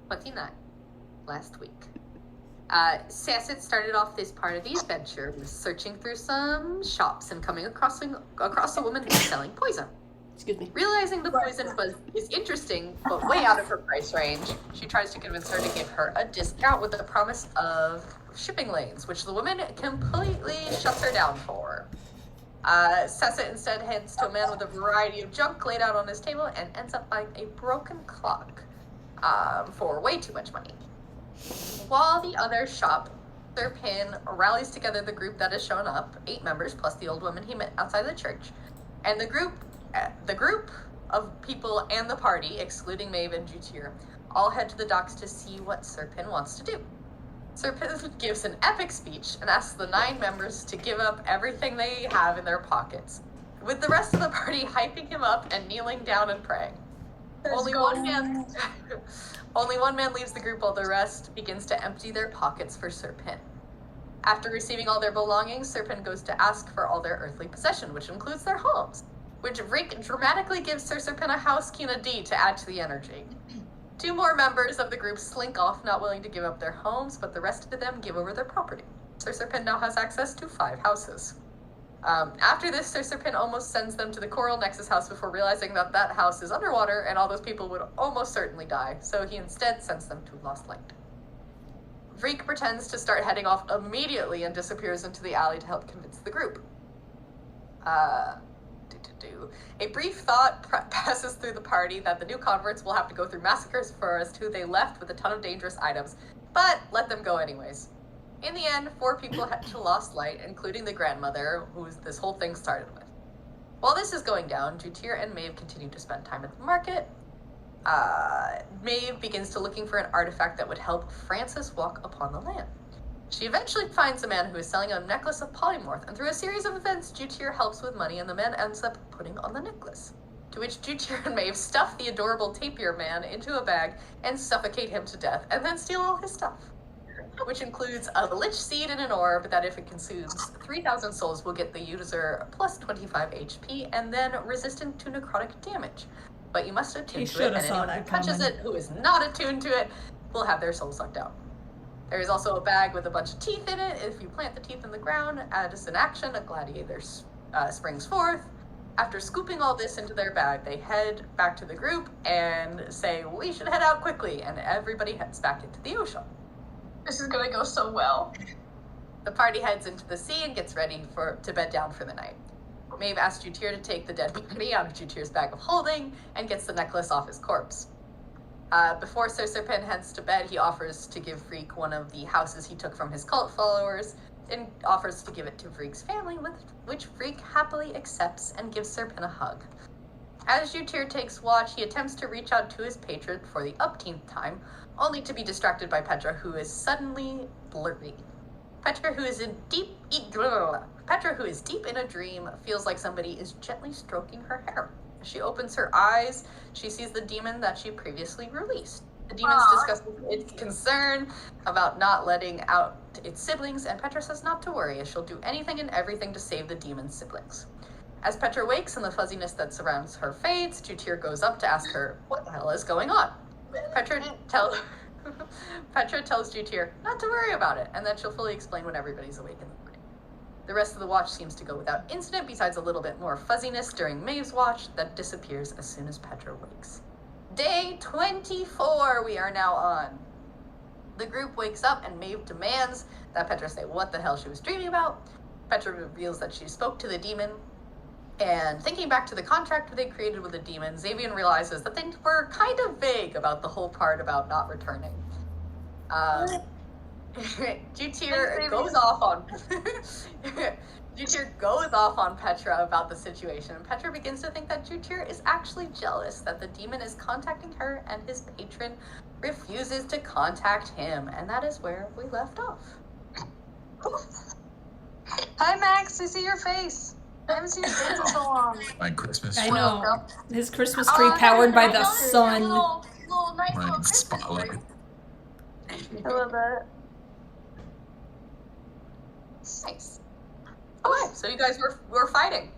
29, last week. Sasset started off this part of the adventure with searching through some shops and coming across a woman who was selling poison. Excuse me. Realizing the poison is interesting, but way out of her price range, she tries to convince her to give her a discount with the promise of shipping lanes, which the woman completely shuts her down for. Sasset instead heads to a man with a variety of junk laid out on his table and ends up buying a broken clock for way too much money. While the others shop, Sir Pin rallies together the group that has shown up, 8 members plus the old woman he met outside the church, and the group of people and the party, excluding Maeve and Jutir, all head to the docks to see what Sir Pin wants to do. Sir Pin gives an epic speech and asks the 9 members to give up everything they have in their pockets, with the rest of the party hyping him up and kneeling down and praying. Only one man leaves the group while the rest begins to empty their pockets for Sir Pin. After receiving all their belongings, Sir Pin goes to ask for all their earthly possession, which includes their homes, which Rick dramatically gives Sir Pin a house key and a deed to add to the energy. 2 more members of the group slink off, not willing to give up their homes, but the rest of them give over their property. Sir Pin now has access to 5 houses. After this, Sir Pin almost sends them to the Coral Nexus house before realizing that house is underwater and all those people would almost certainly die, so he instead sends them to Lost Light. Vreek pretends to start heading off immediately and disappears into the alley to help convince the group. A brief thought passes through the party that the new converts will have to go through massacres first, who they left with a ton of dangerous items, but let them go anyways. In the end, 4 people head to Lost Light, including the grandmother, who this whole thing started with. While this is going down, Jutir and Maeve continue to spend time at the market. Maeve begins to looking for an artifact that would help Francis walk upon the land. She eventually finds a man who is selling a necklace of polymorph, and through a series of events, Jutir helps with money, and the man ends up putting on the necklace. To which Jutir and Maeve stuff the adorable tapir man into a bag and suffocate him to death, and then steal all his stuff. Which includes a lich seed and an orb that, if it consumes 3,000 souls, will get the user plus 25 HP and then resistant to necrotic damage. But you must attune to it, and anyone who touches it who is not attuned to it will have their soul sucked out. There is also a bag with a bunch of teeth in it. If you plant the teeth in the ground, as an action, a gladiator springs forth. After scooping all this into their bag, they head back to the group and say, "We should head out quickly," and everybody heads back into the ocean. This is gonna go so well. The party heads into the sea and gets ready to bed down for the night. Maeve asks Jutir to take the dead body out of Jutir's bag of holding and gets the necklace off his corpse. Before Sir Pin heads to bed, he offers to give Vreek one of the houses he took from his cult followers and offers to give it to Vreek's family, which Vreek happily accepts and gives Sir Pin a hug. As Jutir takes watch, he attempts to reach out to his patron for the upteenth time, only to be distracted by Petra, who is suddenly blurry. Petra, who is deep in a dream, feels like somebody is gently stroking her hair. As she opens her eyes, she sees the demon that she previously released. The demon's discusses its concern about not letting out its siblings, and Petra says not to worry, as she'll do anything and everything to save the demon's siblings. As Petra wakes and the fuzziness that surrounds her fades, Jutir goes up to ask her what the hell is going on. Petra tells Jutir not to worry about it, and that she'll fully explain when everybody's awake in the morning. The rest of the watch seems to go without incident, besides a little bit more fuzziness during Maeve's watch that disappears as soon as Petra wakes. Day 24 we are now on. The group wakes up and Maeve demands that Petra say what the hell she was dreaming about. Petra reveals that she spoke to the demon, and thinking back to the contract they created with the demon, Xavian realizes that they were kind of vague about the whole part about not returning. Jutir goes off on Petra about the situation, and Petra begins to think that Jutir is actually jealous that the demon is contacting her and his patron refuses to contact him, and that is where we left off. Hi Max, I see your face. I haven't seen your face in so long. My Christmas tree. I know. His Christmas tree powered by the sun. Nice little Christmas spotlight. tree. I love that. Nice. Okay, so you guys were fighting.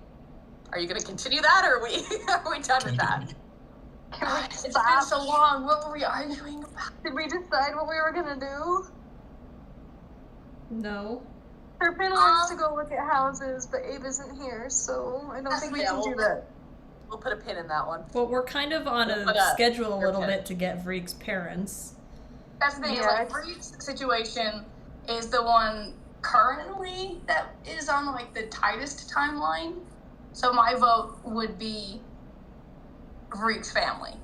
Are you going to continue that, or are we done with that? Can we It's been stop? so long. What were we arguing about? Did we decide what we were gonna do? No. Serpent wants to go look at houses, but Abe isn't here, so I don't think we can do that. We'll put a pin in that one. Well, we're kind of on We'll a put a- schedule a little okay. bit to get Vreek's parents. That's the thing. Yeah, Is like it's- Bree's situation is the one currently that is on like the tightest timeline. So my vote would be Vreek's family.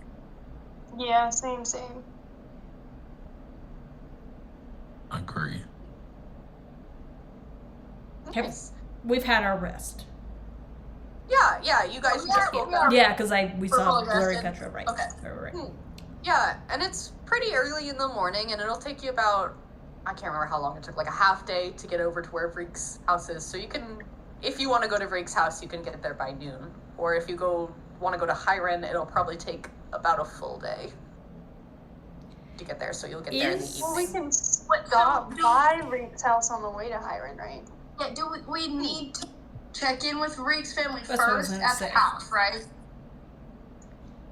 Yeah, same. Agree. Nice. We've had our rest. Yeah, you guys Yeah, just woke yeah. up. Yeah, because we We're saw fully Blurry rested? Petra, right? Okay. Right. Yeah, and it's pretty early in the morning, and it'll take you about, I can't remember how long it took, like a half day to get over to where Vreek's house is. So you can, if you want to go to Vreek's house, you can get there by noon. Or if you want to go to Hiren, it'll probably take about a full day to get there. So you'll get there in the evening. Well, we can stop by Reek's house on the way to Hiren, right? Yeah, do we need to check in with Vreek's family That's what I was first gonna at the say. house, right?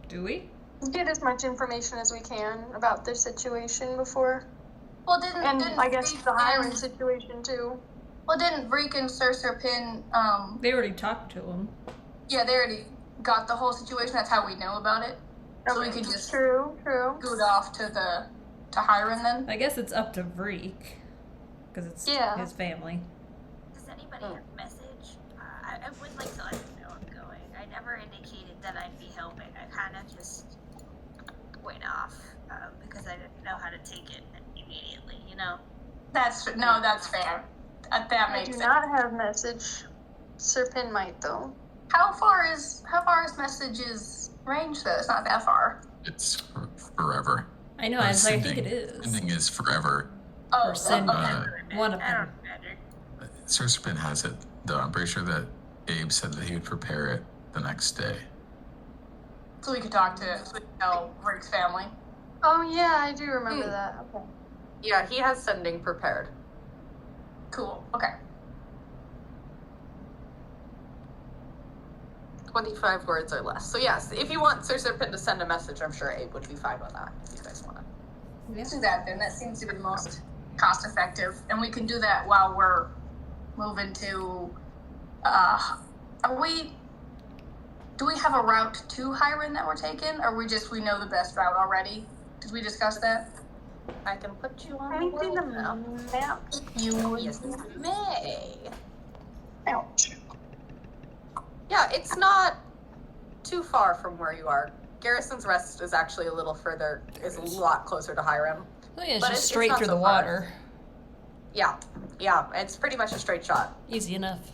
Do we? Get as much information as we can about their situation before. Well, didn't And I guess Vreek the Hiren and- situation too. Well, didn't Vreek and Sir Serpin, They already talked to him. yeah, they already got the whole situation. That's how we know about it. So we could just True. scoot off to Hiren then. I guess it's up to Vreek. Because it's Yeah. his family. Does anybody have a message? I would like to let you know I'm going. I never indicated that I'd be helping. I kind of just went off because I didn't know how to take it immediately, you know? That's fair. That I makes do sense. not have message. Serpent might though. How far is messages range though? It's not that far. It's forever. I know, I was like, I think it is. Sending is forever. Oh, Or sending. okay. One of I them. don't know. Sir Spin has it, though. I'm pretty sure that Abe said that he would prepare it the next day. So we could talk to Rick's family. Oh yeah, I do remember that. Okay. Yeah, he has sending prepared. Cool. Okay. 25 words or less. So yes, if you want Sir Serpent to send a message, I'm sure Abe would be fine with that, if you guys want to. Let's do that then. That seems to be the most cost effective. And we can do that while we're moving to do we have a route to Hiren that we're taking? Or we know the best route already? Did we discuss that? I can put you on Can the we see the world map. map? Yes, may. Ouch. Yeah, it's not too far from where you are. Garrison's Rest is actually a little further, is a lot closer to Hiram. Oh, yeah, it's But just it's straight not through so the far. water. Yeah, it's pretty much a straight shot. Easy enough.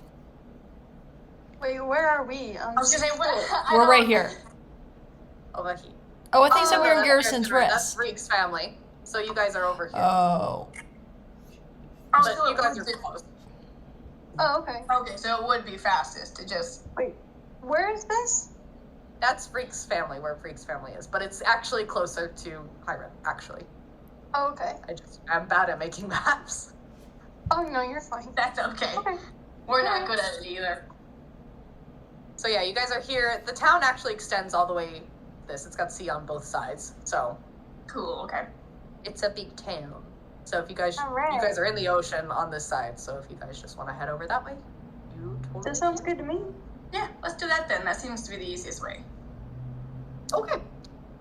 Wait, where are we? I was gonna say, We're right here. Over here. Oh, I think you said we were in that's Garrison's That's Rest. Reek's family. So you guys are over here. Oh. But you guys are close. Oh, okay. Okay, so it would be fastest to just. Wait, where is this? That's Freak's family, where Freak's family is. But it's actually closer to Hiram, actually. Oh, okay. I'm bad at making maps. Oh no, you're fine. That's okay. Okay. We're not good at it either. So yeah, you guys are here. The town actually extends all the way this. It's got sea on both sides. So Cool. Okay. it's a big town. So if you guys Alright. you guys are in the ocean on this side, so if you guys just want to head over that way, you totally That sounds good to me. Yeah, let's do that then. That seems to be the easiest way. Okay.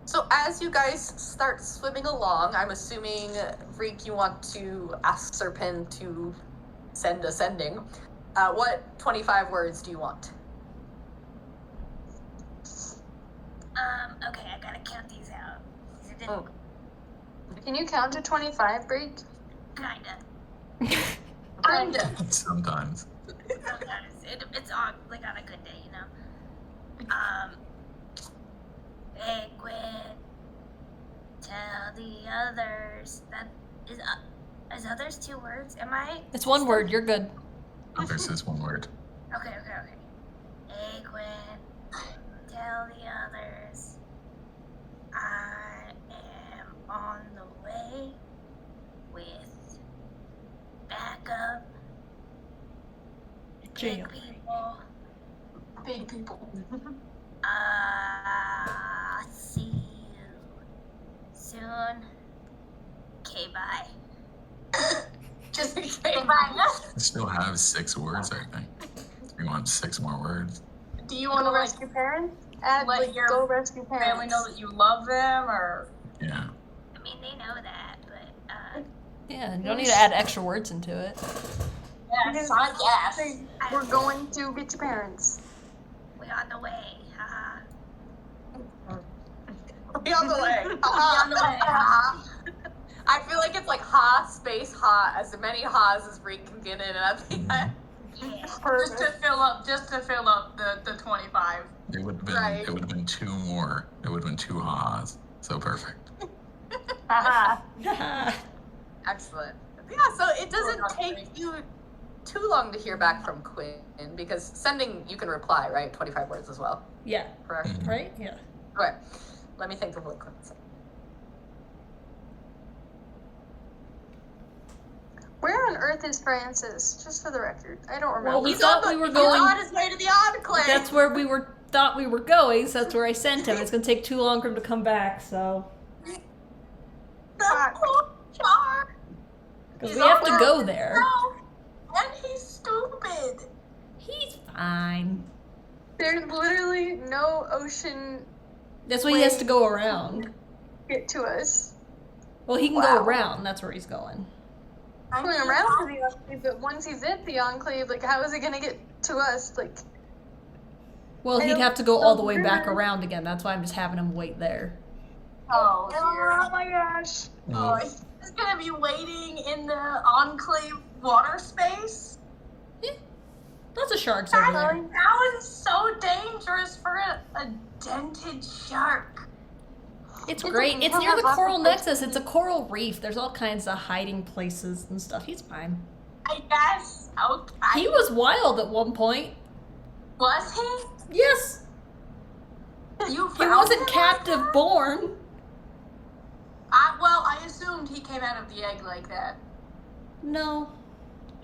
So as you guys start swimming along, I'm assuming, Freak, you want to ask Serpin to send a sending. What 25 words do you want? Okay, I gotta count these out. These are difficult. Can you count to 25, Break? Kinda. Kinda. Sometimes. Sometimes. It's on, like, on a good day, you know? Hey, Quinn. Tell the others that is others 2 words? Am I? It's one word. You're good. This is one word. Okay. Hey, Quinn. Tell the others I am on the way with backup. Jail. Big people. Big people. See soon. Okay, bye. Just Okay, bye. I still have 6 words, I think. You want 6 more words? do you want Go to like rescue parents? Add, let like, your go rescue parents. family know that you love them, or Yeah. I mean, they know that, but Yeah, you don't need to add extra words into it. yes, I guess. Say, we're going to get your parents. we're on the way. Haha. Be on the way. Be on the way. I feel like it's like ha space ha, as many ha's as Reek can get in at the end. Yeah. Just to fill up the 25. It would have been Right. it would have been 2 more. It would have been 2 ha-has. So perfect. Haha. Excellent. Yeah, so it doesn't take you too long to hear back from Quinn because sending you can reply, right? 25 words as well. Yeah. Correct. Mhm. Right? Yeah. Right. Let me think of what Quinn said. Where on earth is Francis? Just for the record. I don't remember. Well, we He's thought on we were he's going. on his way to the enclave. That's where we thought we were going, so that's where I sent him. It's gonna take too long for him to come back, so The poor shark. because He's we have to over go there. himself, and he's stupid. He's fine. There's literally no ocean That's why he has to go around. get to us. Well, he can Wow. go around. That's where he's going. Going around to the enclave, but once he's at the enclave, like, how is he gonna get to us? Like, Well, I he'd don't have to go all the way know. back around again. That's why I'm just having him wait there. Oh dear. oh my gosh. Oh, he's gonna be waiting in the enclave water space. Lots of sharks over there. That is so dangerous for a dented shark. It's It's great. like It's near the lots of coral places. nexus. It's a coral reef. There's all kinds of hiding places and stuff. He's fine. I guess. Okay. He was wild at one point. Was he? Yes. You He found wasn't him captive like that? born. Well, I assumed he came out of the egg like that. No.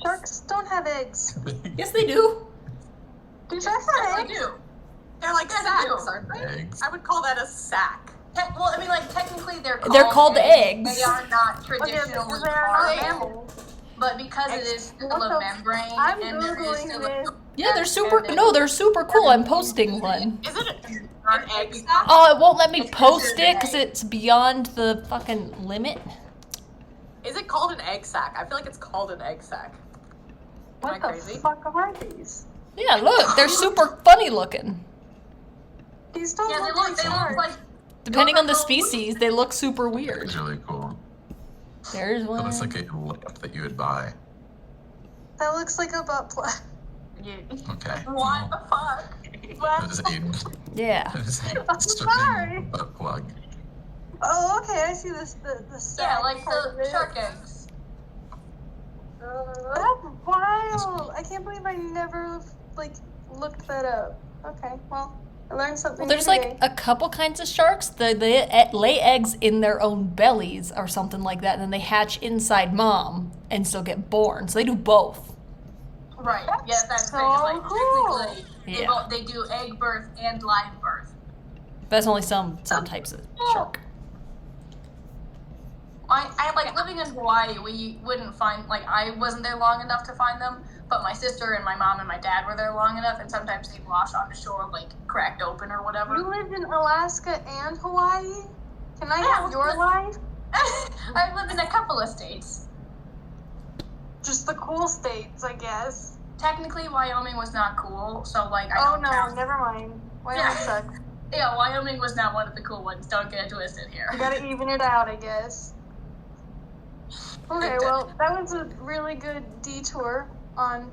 Sharks don't have eggs. Yes, they do. Do sharks Yes, have I eggs? do. They're like Yes, sacks, they aren't they? Eggs. I would call that a sack. Well, I mean, like, technically they're called eggs. They are not Okay, traditionally because they are not called eggs, mammals. but because it is still What a the- membrane I'm and there is Googling still this. Yeah, they're super. No, they're super cool. I'm posting one. Is it an egg sack? Oh, it won't let me It's post considered it because egg. it's beyond the fucking limit. Is it called an egg sack? I feel like it's called an egg sack. Am I What the crazy? fuck are these? Yeah, look, they're super funny looking. These don't Yeah, look they like look sharks. like Depending on the Look, species, they look super weird. It's really cool. There's It one. looks like a lip that you would buy. That looks like a butt plug. Okay. what the fuck? That is a Yeah. that is a I'm sorry. stripping butt plug. Oh, okay, I see this. The Yeah, sack like part of the it. shark eggs. That's wild. I can't believe I never like looked that up. Okay, well, I learned something. Well, there's new like today. a couple kinds of sharks. They lay eggs in their own bellies or something like that, and then they hatch inside mom and still get born. So they do both. Right. That's Yeah, that's so like cool. technically Yeah. they do egg birth and live birth. But that's only some types of shark. I like living in Hawaii. We wouldn't find I wasn't there long enough to find them, but my sister and my mom and my dad were there long enough, and sometimes they'd wash on the shore cracked open or whatever. You lived in Alaska and Hawaii. Can I Yeah, have your life? I live in a couple of states. Just the cool states, I guess. Technically, Wyoming was not cool, so I Oh don't no, count. never mind. Wyoming Yeah. sucks. Yeah, Wyoming was not one of the cool ones. Don't get it twisted here. You gotta even it out, I guess. Okay, well, that was a really good detour on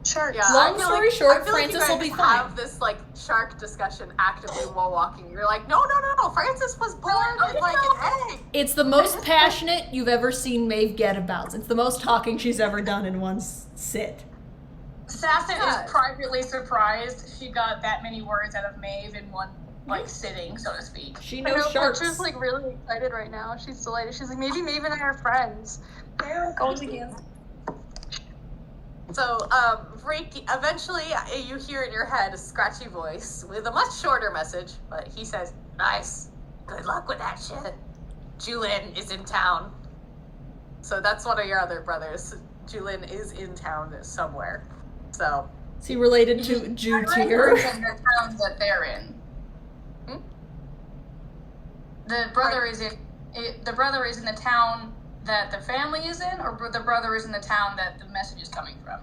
sharks. Yeah, Long I feel story like, short, I feel Francis like you will guys be fine. have this shark discussion actively while walking. You're like, no, Francis was born in an egg. It's the most passionate you've ever seen Maeve get about. It's the most talking she's ever done in one sit. Sasset Yeah. is privately surprised she got that many words out of Maeve in one sitting, so to speak. She I know knows sharks. Petra's really excited right now. She's delighted. She's like, maybe Maeve and I are friends. They're going together. So, Reiki, eventually you hear in your head a scratchy voice with a much shorter message, but he says, nice. Good luck with that shit. Julian is in town. So that's one of your other brothers. Julian is in town somewhere. So. Is he related to Jude In the towns that they're in. The brother is in. The brother is in the town that the family is in, or the brother is in the town that the message is coming from.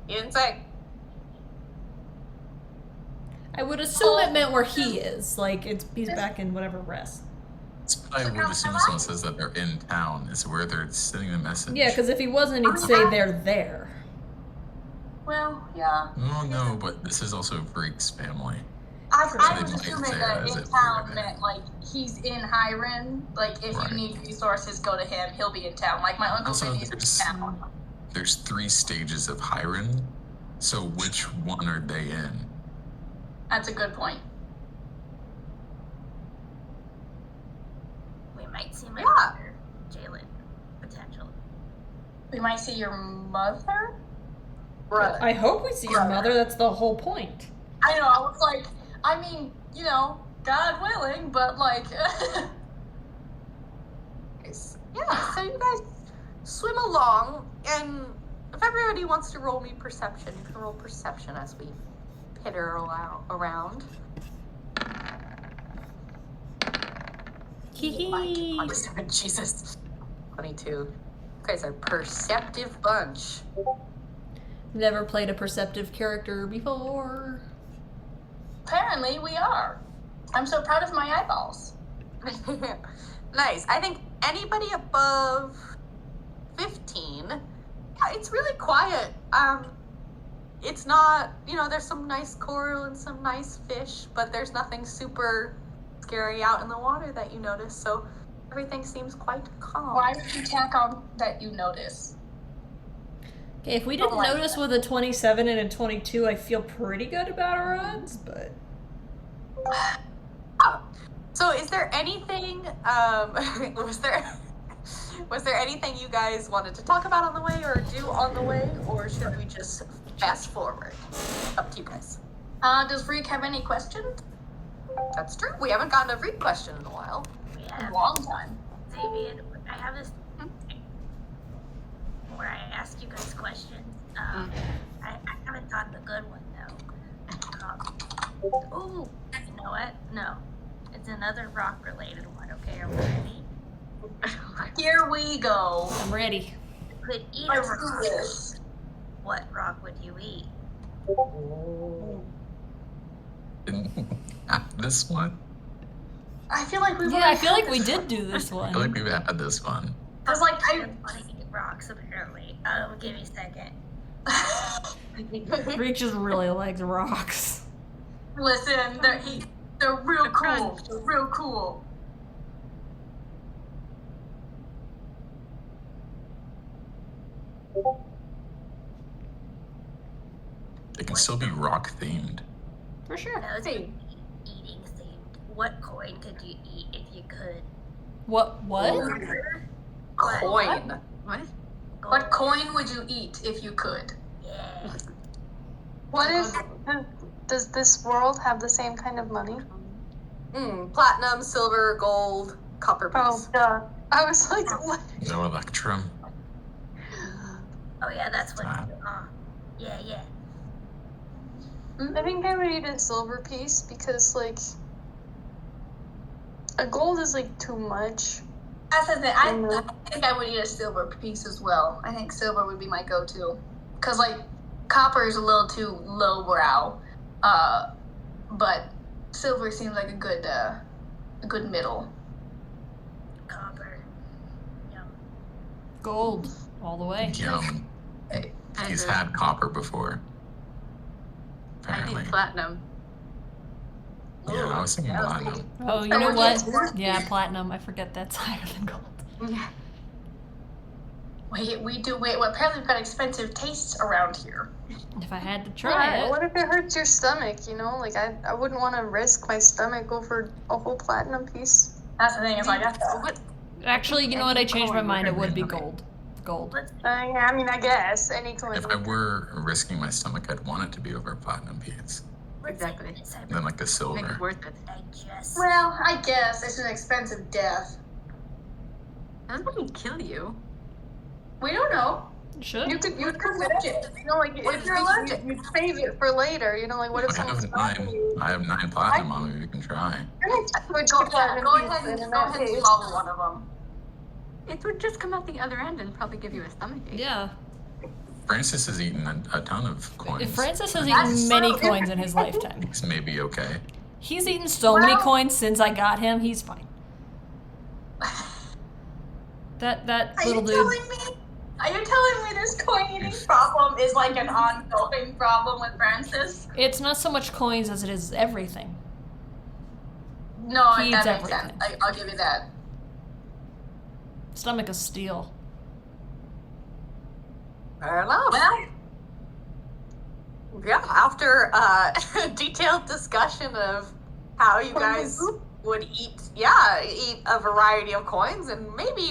He didn't say. I would assume it meant where he is. Like, he's back in whatever rest. That's what I would assume someone says that they're in town is where they're sending the message. Yeah, because if he wasn't, he'd say they're there. Well, yeah. Oh no, but this is also Freak's family. I They was might assuming say that as in if town they're meant like he's in Hiren. Like if Right. you need resources, go to him. He'll be in town. Like my uncle Also, Vinny's in town. there's 3 stages of Hiren, so which one are they in? That's a good point. We might see my Yeah. mother, Jalen, potentially. We might see your mother. Brother. I hope we see your Brother. mother. That's the whole point. I know. I was like, I mean, you know, God willing, but like. Nice. Yeah, so you guys swim along, and if everybody wants to roll me perception, you can roll perception as we pitter around. Hee 27, Jesus. 22. You guys are a perceptive bunch. Never played a perceptive character before. Apparently, we are. I'm so proud of my eyeballs. Nice. I think anybody above 15, yeah, it's really quiet. It's not, there's some nice coral and some nice fish, but there's nothing super scary out in the water that you notice, so everything seems quite calm. Why would you tack on that you notice? Okay, if we didn't notice with a 27 and a 22, I feel pretty good about our odds, but... So is there anything, was there anything you guys wanted to talk about on the way or do on the way, or should we just fast forward? Up to you guys. Does Reek have any questions? That's true. We haven't gotten a read question in a while. We A have long time. Xavier. I have this where I ask you guys questions. I haven't thought of a good one though. Ooh, you know what? No, it's another rock-related one. Okay, are we ready? Here we go. I'm ready. You could eat a Let's do rock. this. What rock would you eat? This one? I feel like we. Yeah, I feel like we did do this I one. feel like we've had this one. I was like, I want to eat rocks apparently. Give me a second. Rick just really likes rocks. Listen, they're real cool. They're real cool. They can still be rock themed. For sure. No, it's eating themed. What coin could you eat if you could? What? Coin. What? What coin would you eat if you could? Yeah. What is? Does this world have the same kind of money? Platinum, silver, gold, copper Oh, piece. duh. I was like, what? No Electrum. Oh yeah, that's what. Ah. Yeah. I think I would eat a silver piece because, like, a gold is, like, too much. That's the thing. I think I would eat a silver piece as well. I think silver would be my go-to. Because, like, copper is a little too lowbrow. But silver seems like a good middle. Copper. Yum. Gold. All the way. Yum. He's had copper before. I Apparently. need platinum. Yeah, I was thinking platinum. Oh, you know what? Yeah, platinum. I forget that's higher than gold. Wait, well, apparently we've got expensive tastes around here. If I had to try it. What if it hurts your stomach, you know? Like, I wouldn't want to risk my stomach over a whole platinum piece. That's the thing, it's like, Actually, you know what? I changed my mind. It would be gold. Gold. Yeah, I mean, I guess. Any coin. If I were risking my stomach, I'd want it to be over a platinum piece. Exactly. Than like the Make silver. it worth it. Digest. Well, I guess it's an expensive death. That wouldn't kill you. We don't know. Should. You could You're finish it. You know, like What if you're allergic? you save it for later. You know, like what if I someone's have stopping you? I have 9 platinum on me. We can try. Go ahead and swallow one of them. It would just come out the other end and probably give you a stomachache. Yeah. Francis has eaten a ton of coins. Francis has That's eaten many true. coins in his lifetime. He's maybe okay. He's eaten so many Well- coins since I got him. He's fine. That Are little you dude. telling me? Are you telling me this coin eating problem is like an ongoing problem with Francis? It's not so much coins as it is everything. No, He that eats makes everything. sense. I'll give you that. Stomach of steel. Fair enough. Well, Yeah, after detailed discussion of how you guys would eat a variety of coins and maybe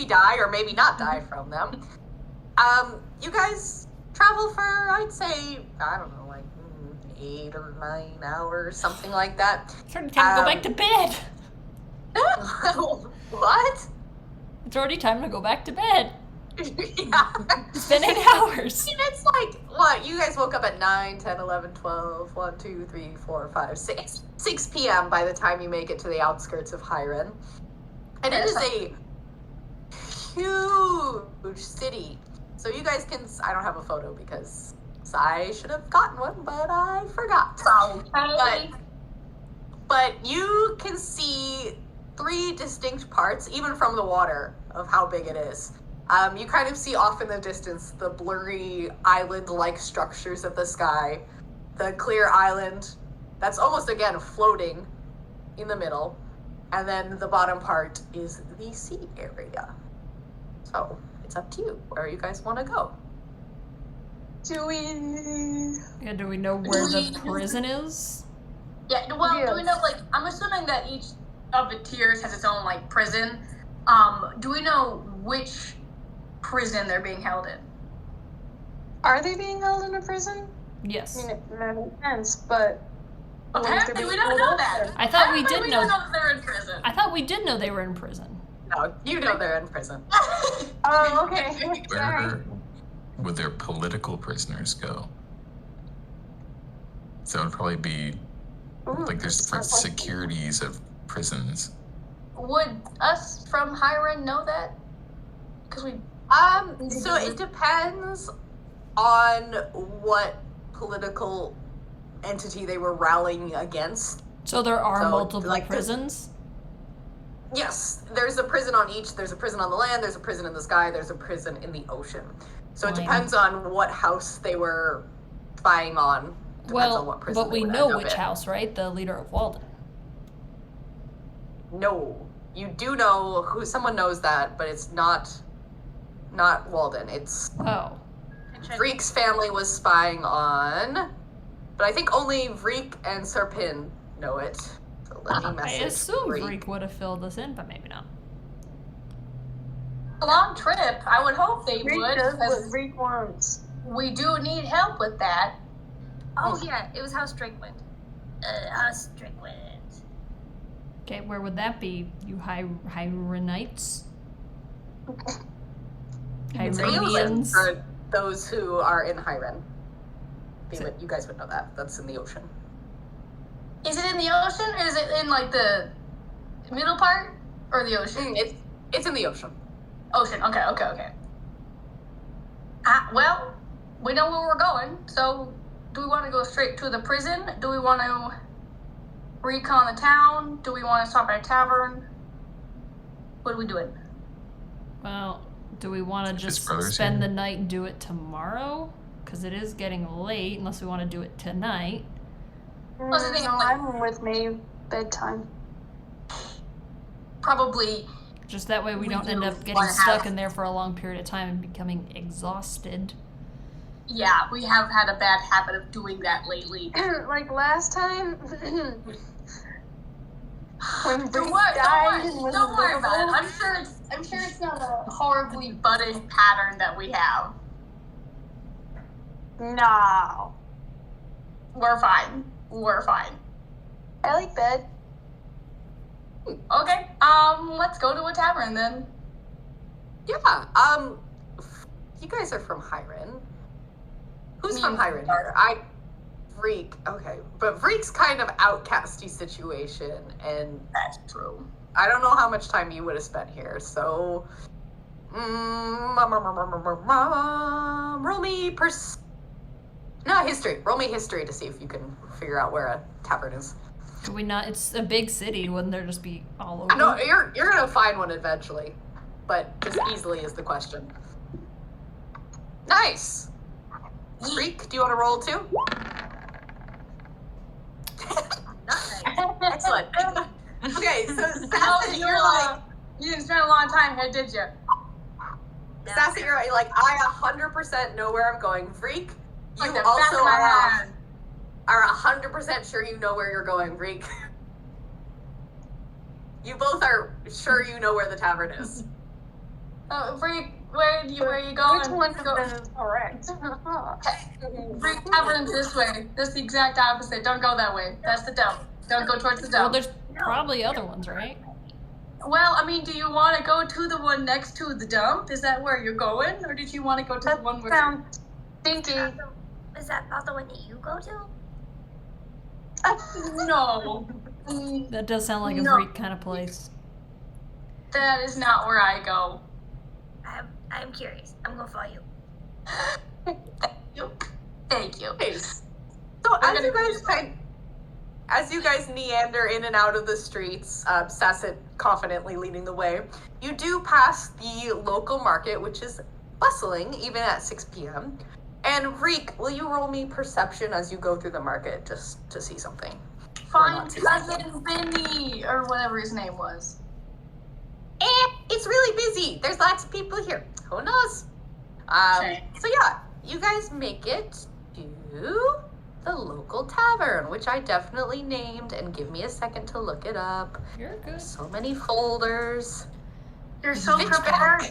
die or maybe not die from them. You guys travel for, I'd say, I don't know, like 8 or 9 hours, something like that. It's already time to go back to bed. What? It's already time to go back to bed. Yeah. It's been 8 hours. It's like, what, you guys woke up at 9, 10, 11, 12, 1, 2, 3, 4, 5, 6 p.m. by the time you make it to the outskirts of Hyren. And it is a huge city. So you guys can, I don't have a photo because I should have gotten one, but I forgot. But you can see 3 distinct parts, even from the water, of how big it is. You kind of see off in the distance the blurry island-like structures of the sky, the clear island that's almost again floating in the middle, and then the bottom part is the sea area. So it's up to you where you guys want to go. Do we? Yeah, do we know where the prison is? yeah, well, Yes. do we know, like, I'm assuming that each of the tiers has its own, like, prison. Do we know which prison they're being held in? Are they being held in a prison? Yes. I mean, that makes sense, but Apparently we don't know that. I thought we Apparently did we know. don't know that they're in prison. I thought we did know they were in prison. No, you know they're in prison. Oh, okay. Sorry. Where would their political prisoners go? So it would probably be like there's different securities of prisons. Would us from Hyren know that? Because we So it depends on what political entity they were rallying against. So there are So, multiple like, prisons? Yes, there's a prison on each. There's a prison on the land, there's a prison in the sky, there's a prison in the ocean. So it Fine. depends on what house they were spying on. Depends on what prison but they we would know end up which in. house, right? The leader of Walden. No. You do know who, someone knows that, but it's not Walden. It's Oh. Vreek's family was spying on, but I think only Vreek and Serpin know it. So let me I message assume Vreek. Greek would have filled this in, but maybe not. a long trip. I would hope they Reek would, does what because Reek wants. we do need help with that. Oh yeah, it was House Strickland. House Strickland. Okay, where would that be, you Hyrenites? It's in the ocean Hyrenians? for those who are in Hyren. You guys would know that. That's in the ocean. Is it in the ocean, or is it in, like, the middle part, or the ocean? It's in the ocean. Ocean. Okay. Well, we know where we're going, so do we want to go straight to the prison? Do we want to recon the town? Do we want to stop at a tavern? What are we doing? Well, do we want to If his just brother's spend here. the night and do it tomorrow? Because it is getting late, unless we want to do it tonight. What's the thing, No, like- I'm with May bedtime. Probably, Just that way we We don't end do up getting wanna stuck have- in there for a long period of time and becoming exhausted. yeah, we have had a bad habit of doing that lately. Like last time, when Don't Reek worry, died and was don't worry about it. invisible. I'm sure it's not a horribly budded pattern that we have. No. We're fine. we're fine. I like bed. Okay. Let's go to a tavern then. Yeah. You guys are from Hiren. Who's from Hiren here? Vreek. Okay, but Vreek's kind of outcasty situation, and That's true. I don't know how much time you would have spent here. So, roll me history. Roll me history to see if you can figure out where a tavern is. Could we not? It's a big city. Wouldn't there just be all over? No, you're gonna find one eventually, but just easily is the question. Nice. Freak, do you want to roll too? Nice. Excellent. Okay, so Oh, Sassy, you're like, you didn't spend a long time here, did you? Sassy, you're like, I 100% know where I'm going. Freak, you Like the also back of my are hand. 100% sure you know where you're going, Freak. You both are sure you know where the tavern is. Freak, where are you going? Which one Go. is correct? Freak tavern's this way. That's the exact opposite. Don't go that way. That's the dump. Don't go towards the Well, dump. there's probably other ones, right? Well, I mean, do you want to go to the one next to the dump? Is that where you're going? Or did you want to go to the one where... Sounds stinky. Is that not the one that you go to? No. That does sound like a No. freak kind of place. That is not where I go. I'm curious. I'm gonna follow you. Thank you. Okay. So as you guys meander in and out of the streets, Sasset confidently leading the way, you do pass the local market, which is bustling even at 6 p.m. And Reek, will you roll me perception as you go through the market just to see something? Find cousin Vinny, or whatever his name was. It's really busy. There's lots of people here. Who knows? Okay. So yeah, you guys make it to the local tavern, which I definitely named, and give me a second to look it up. You're good. So many folders. You're so prepared.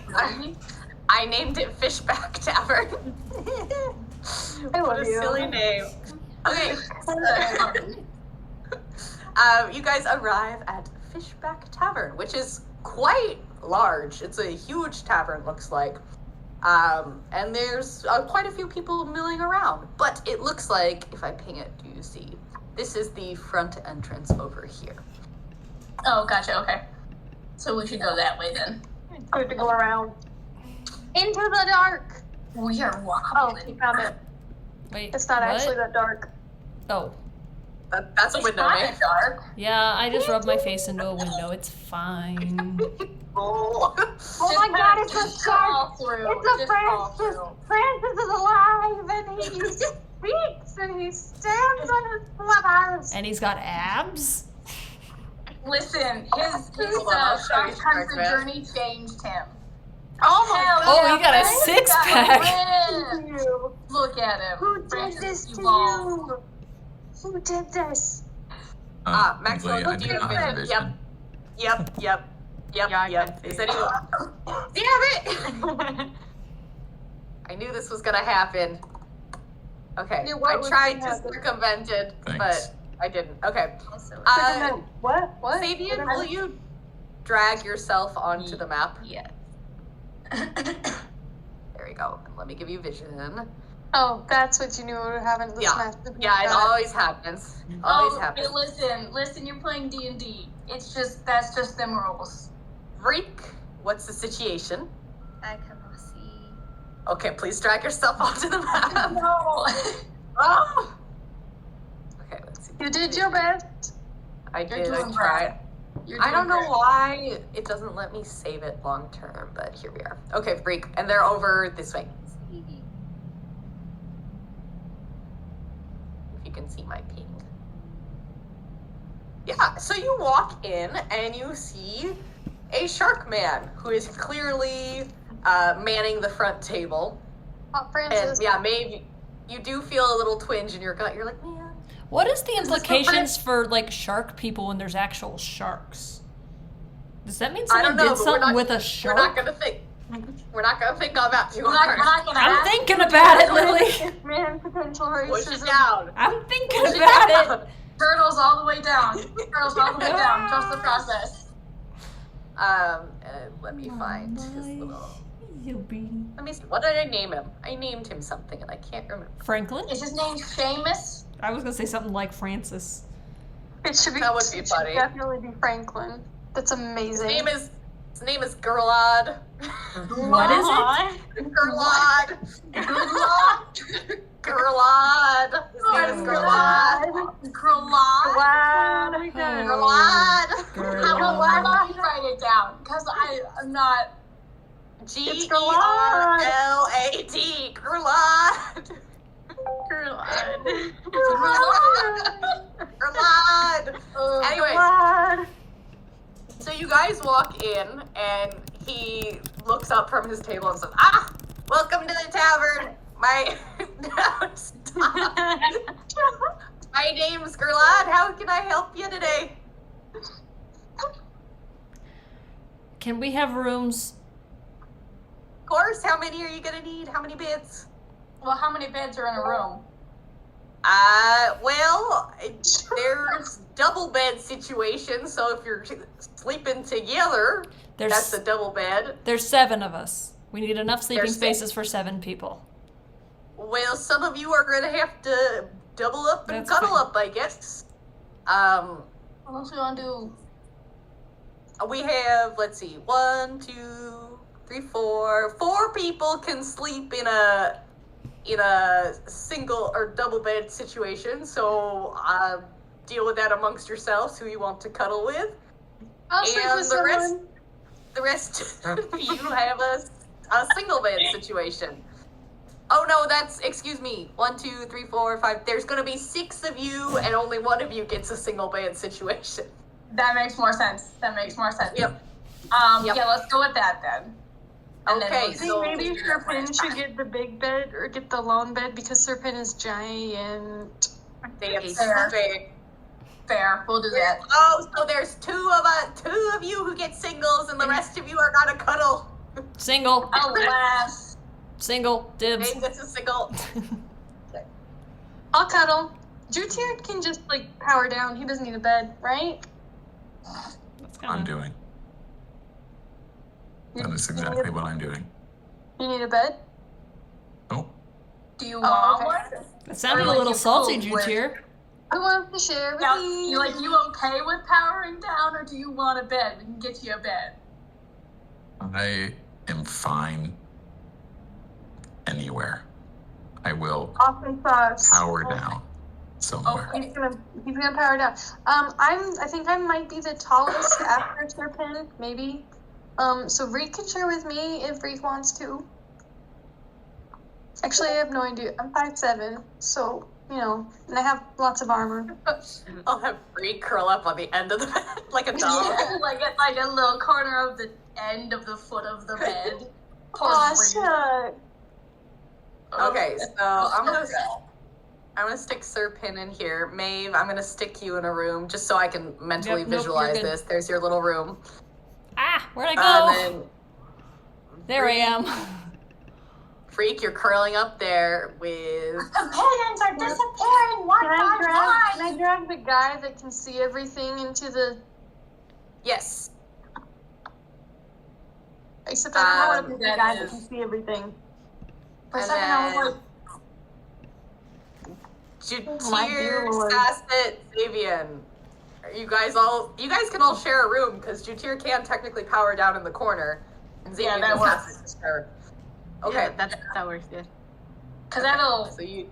I named it Fishback Tavern. I What love a you. silly name. Okay. You guys arrive at Fishback Tavern, which is quite large. It's a huge tavern, looks like. And there's quite a few people milling around. But it looks like, if I ping it, do you see? This is the front entrance over here. Oh, gotcha. Okay. So we should go that way then. Good to go around. Into the dark. We are Oh, wobbling. you found it. Wait. It's not what? actually that dark. Oh. That's a It's window, not man. dark. Yeah, I just rubbed my face into a window. It's fine. Oh. Oh my God! It's a shark. Through. It's a Just fall Francis. through. Francis is alive, and he speaks, and he stands on his flippers. And he's got abs? Listen, his Hold on, I'll show you cross-country Shark Man. journey changed him. Oh my Hell Oh, yeah, he got a Francis six-pack. got a win. You. Look at him. Who did Francis this to evolved. you? Who did this? Maxwell, Lee, I do do you not have have it? vision. Yep. Yeah, I can Is see. anyone? Damn it! I knew this was gonna happen. Okay, Knew what I was tried gonna to happen. circumvent it, Thanks. but I didn't. Okay. Also, What? What? Sabian, will you drag yourself onto the map? yeah. There we go. And let me give you vision. Oh, that's what you knew would happen. This Yeah. massive Yeah, it guy. always happens. Always Oh, happens. hey, listen, you're playing D&D. That's just them rules. Freak, what's the situation? I cannot see. Okay, please drag yourself onto the map. No. Oh! Okay, let's see. You did your best. I You're did. I doing tried. You're I don't doing know why it doesn't let me save it long term, but here we are. Okay, Freak, and they're over this way. If you can see my ping. Yeah, so you walk in and you see a shark man who is clearly manning the front table. Oh, And Francis. yeah, maybe you do feel a little twinge in your gut. You're like, man. What is the This is so implications for, like, shark people when there's actual sharks? Does that mean I don't someone know, did but we're something not- with a We're shark? not gonna think. We're not gonna think on that too We're hard. not gonna I'm have thinking about it, Lily. Man, potential Push it racism. down. I'm thinking Push it about it. down. turtles all the way down. Turtles all the way down. Trust the process. Let me find his little. Yuppie. Let me see. What did I name him? I named him something, and I can't remember. Franklin? Is his name Seamus? I was gonna say something like Francis. It should be. That would be it funny. Should definitely be Franklin. That's amazing. His name is Gerlod. What is it? Gerlod. Gerlod. His name is Gerlod. Grelod? Wow. Gerlod. Why don't you write it down? Because I'm not. Gerlad. Gerlod. Gerlod. Anyways, so you guys walk in, and he looks up from his table and says, welcome to the tavern. My name's Gerlod. How can I help you today? Can we have rooms? Of course. How many are you gonna need? How many beds? Well, how many beds are in a room? Well, there's double bed situations, so if you're sleeping together, that's a double bed. There's 7 of us. We need enough sleeping There's spaces for 7 people. Well, some of you are gonna have to double up and That's cuddle fine. up, I guess. What else we want to do? We have, let's see, 1, 2, 3, 4. 4 people can sleep in a single or double bed situation, so deal with that amongst yourselves, who you want to cuddle with. I'll sleep with someone. The rest of you have a single bed situation. Oh no, excuse me, 1, 2, 3, 4, 5. There's gonna be 6 of you, and only one of you gets a single bed situation. That makes more sense. Yep. Yeah, let's go with that then. And Okay, I think so maybe Serpin should get the big bed or get the lone bed because Serpin is giant. Fair. We'll do that. Oh, so there's 2 of you who get singles, and the rest of you are gonna cuddle. Single. Alas. Single. Dibs. Dave gets a single. I'll cuddle. Jutier can just power down. He doesn't need a bed, right? That's I'm kinda... doing. That is exactly what I'm doing. You need a bed? Oh, Do you want okay. one? That sounded a Or, little you salty, cool with- Jutier. I want to share with Now, you. you okay with powering down, or do you want a bed? We can get you a bed. I am fine anywhere. I will Awesome sauce. power down somewhere. He's gonna power down. I think I might be the tallest after Serpin, maybe. So Reek can share with me if Reek wants to. Actually, I have no idea. I'm 5'7", so and I have lots of armor. I'll have Bree curl up on the end of the bed like a doll. like a little corner of the end of the foot of the bed. Aw, shut. Okay, so I'm gonna stick Serpin in here. Maeve, I'm gonna stick you in a room just so I can mentally Yep, nope, visualize you're good. this. There's your little room. Where'd I go? Then There I am. Freak, you're curling up there with. Companions are disappearing one Can by I drag the guy that can see everything into the? Yes. Except I don't want to be the that guy that is- can see everything. For a And second, I was then My dear Jutir, Lord. Sasset, Xavian. You guys can all share a room because Jutir can technically power down in the corner. And Yeah, Xavian that and works. Sasset can share. Okay. Yeah, that works good. Because that'll So you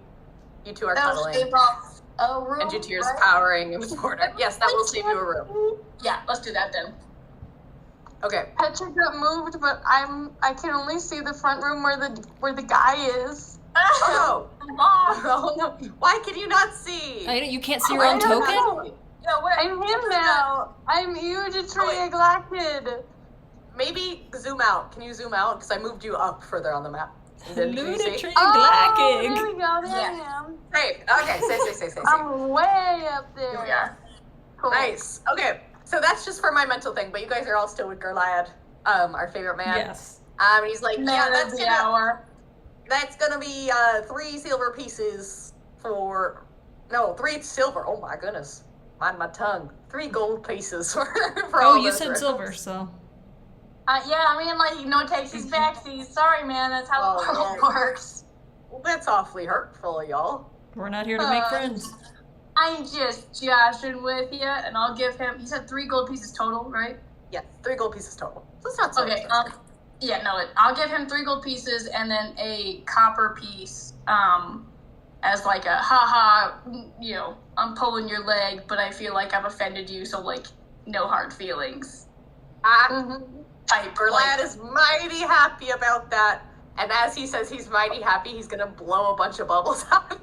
2 are that'll cuddling. save off a room. And Jutir's right? powering in the corner. Yes, that will save you a room. Yeah, let's do that then. Okay. Petra got moved, but I can only see the front room where the guy is. Oh Mom. no! Oh no! Why can you not see? You can't see your own token? Yeah, wait. I'm him now. I'm huge tree neglected. Maybe zoom out. Can you zoom out? Because I moved you up further on the map. Can you see? Lunatree Oh, Glacking. there we go. There Yeah. I am. Great. Okay. Say. I'm way up there. Here we are. Cool. Nice. Okay. So that's just for my mental thing, but you guys are all still with Gerliad, our favorite man. Yes. He's like, Man yeah, of the hour. that's gonna be 3 silver pieces for. No, 3 silver. Oh my goodness. Mind my tongue. 3 gold pieces for Oh, all you those said rooms. silver, so. Yeah, I mean, like, takes his backseat. Sorry, man, that's how the world works. Well, that's awfully hurtful, y'all. We're not here to make friends. I'm just joshing with you, and I'll give him. He said 3 gold pieces total, right? Yes, 3 gold pieces total. So it's not so Okay. expensive. Yeah, no. I'll give him 3 gold pieces and then a copper piece. As like a haha, I'm pulling your leg, but I feel like I've offended you, so like no hard feelings. Berlad is mighty happy about that. And as he says he's mighty happy, he's gonna blow a bunch of bubbles out.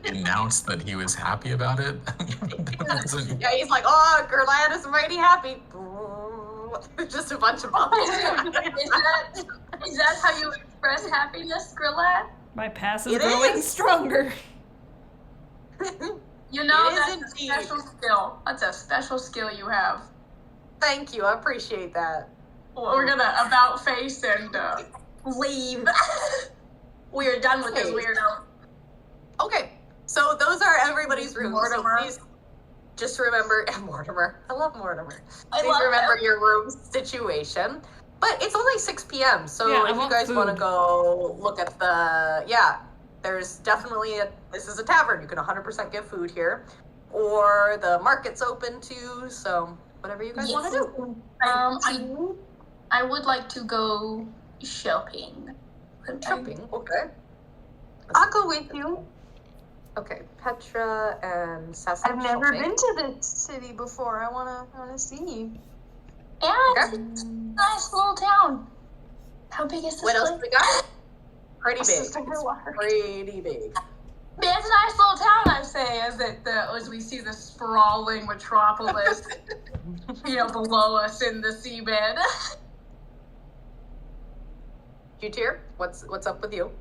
Announced that he was happy about it. Yeah, he's like, oh, Gerlad is mighty happy. Just a bunch of bubbles. Is that how you express happiness, Grillad? My pass is It growing is. stronger. You know, It is that's indeed. a special skill. That's a special skill you have. Thank you, I appreciate that. We're gonna about face and leave. We are done with this Okay. weirdo. Okay, so those are everybody's rooms. Mortimer. So please just remember, Mortimer. I love Mortimer. I Please love remember him. your room situation. But it's only 6 p.m. So Yeah, I if you want guys want to food. go look at there's definitely this is a tavern. You can 100% get food here. Or the market's open too. So whatever you guys want to do. I would like to go shopping. Shopping, okay. I'll go with you. Okay, Petra and Sassy. I've never been to this city before. I wanna see. Yeah, it's a nice little town. How big is this What else place? we got? Pretty big. Sister Water. Pretty big. It's a nice little town, I say, as we see the sprawling metropolis, below us in the seabed. Jutir, what's up with you?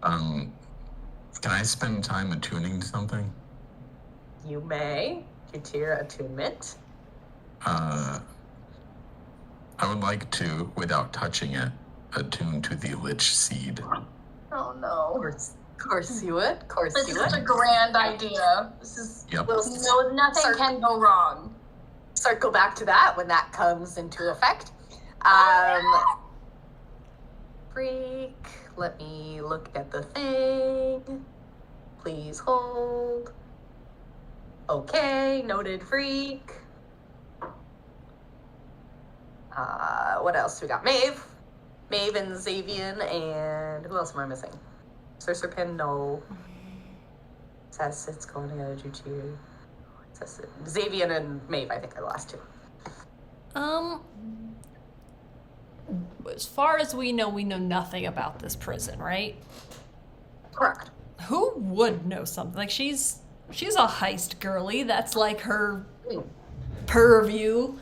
Can I spend time attuning to something? You may. Jutir attunement. I would like to, without touching it, attune to the Lich Seed. Oh no. Of course you would. Of course This you is such a would. grand idea. This is Yep. We'll nothing can go wrong. circle back to that when that comes into effect. Freak. Let me look at the thing. Please hold. Okay, noted freak. What else we got? Maeve and Xavian, and who else am I missing? Serpin, no. It's going together, Juju. Xavian and Maeve, I think, are the last 2. As far as we know nothing about this prison, right? Correct. Who would know something? Like she's a heist girly. That's like her purview.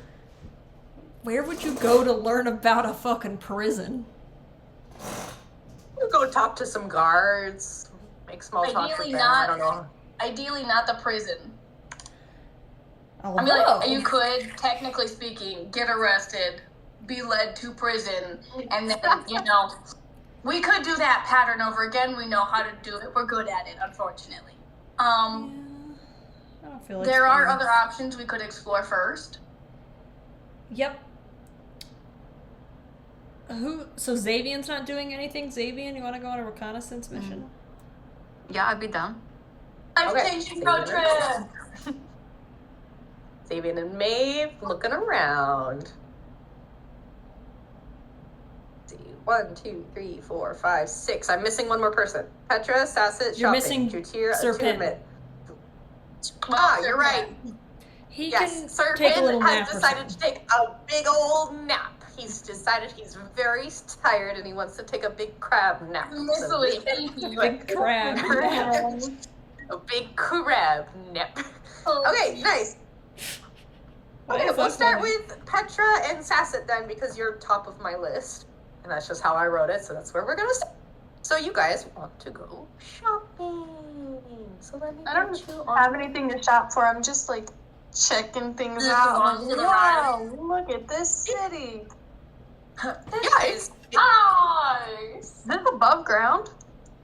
Where would you go to learn about a fucking prison? We'll go talk to some guards, make small talk with Ideally them. not. I don't know. Ideally, not the prison. Although, I mean, like, you could, technically speaking, get arrested, be led to prison, and then, we could do that pattern over again. We know how to do it. We're good at it, unfortunately. I don't feel like There are spending- other options we could explore first. Yep. So Xavian's not doing anything? Xavian, you want to go on a reconnaissance mission? Yeah, I'd be down. I'm Okay. changing road trip. Xavian and Maeve looking around. Let's see, 1, 2, 3, 4, 5, 6. I'm missing one more person. Petra, Sasset, You're shopping. missing Jutir, Serpent. attunement. You're right. He Yes, can Serpent take a little has nap or decided to something. take a big old nap. He's decided he's very tired and he wants to take a big crab nap. Missily, thank you. Big crab. A big crab nap. Oh, Okay, nice. Why Okay, is we'll that start funny? with Petra and Sasset then because you're top of my list. And that's just how I wrote it, so that's where we're gonna start. So you guys want to go shopping. So let me I don't get you on. have anything to shop for. I'm just like checking things Just out. belongs to the Wow, look at this city. Yeah, Nice. Is this above ground?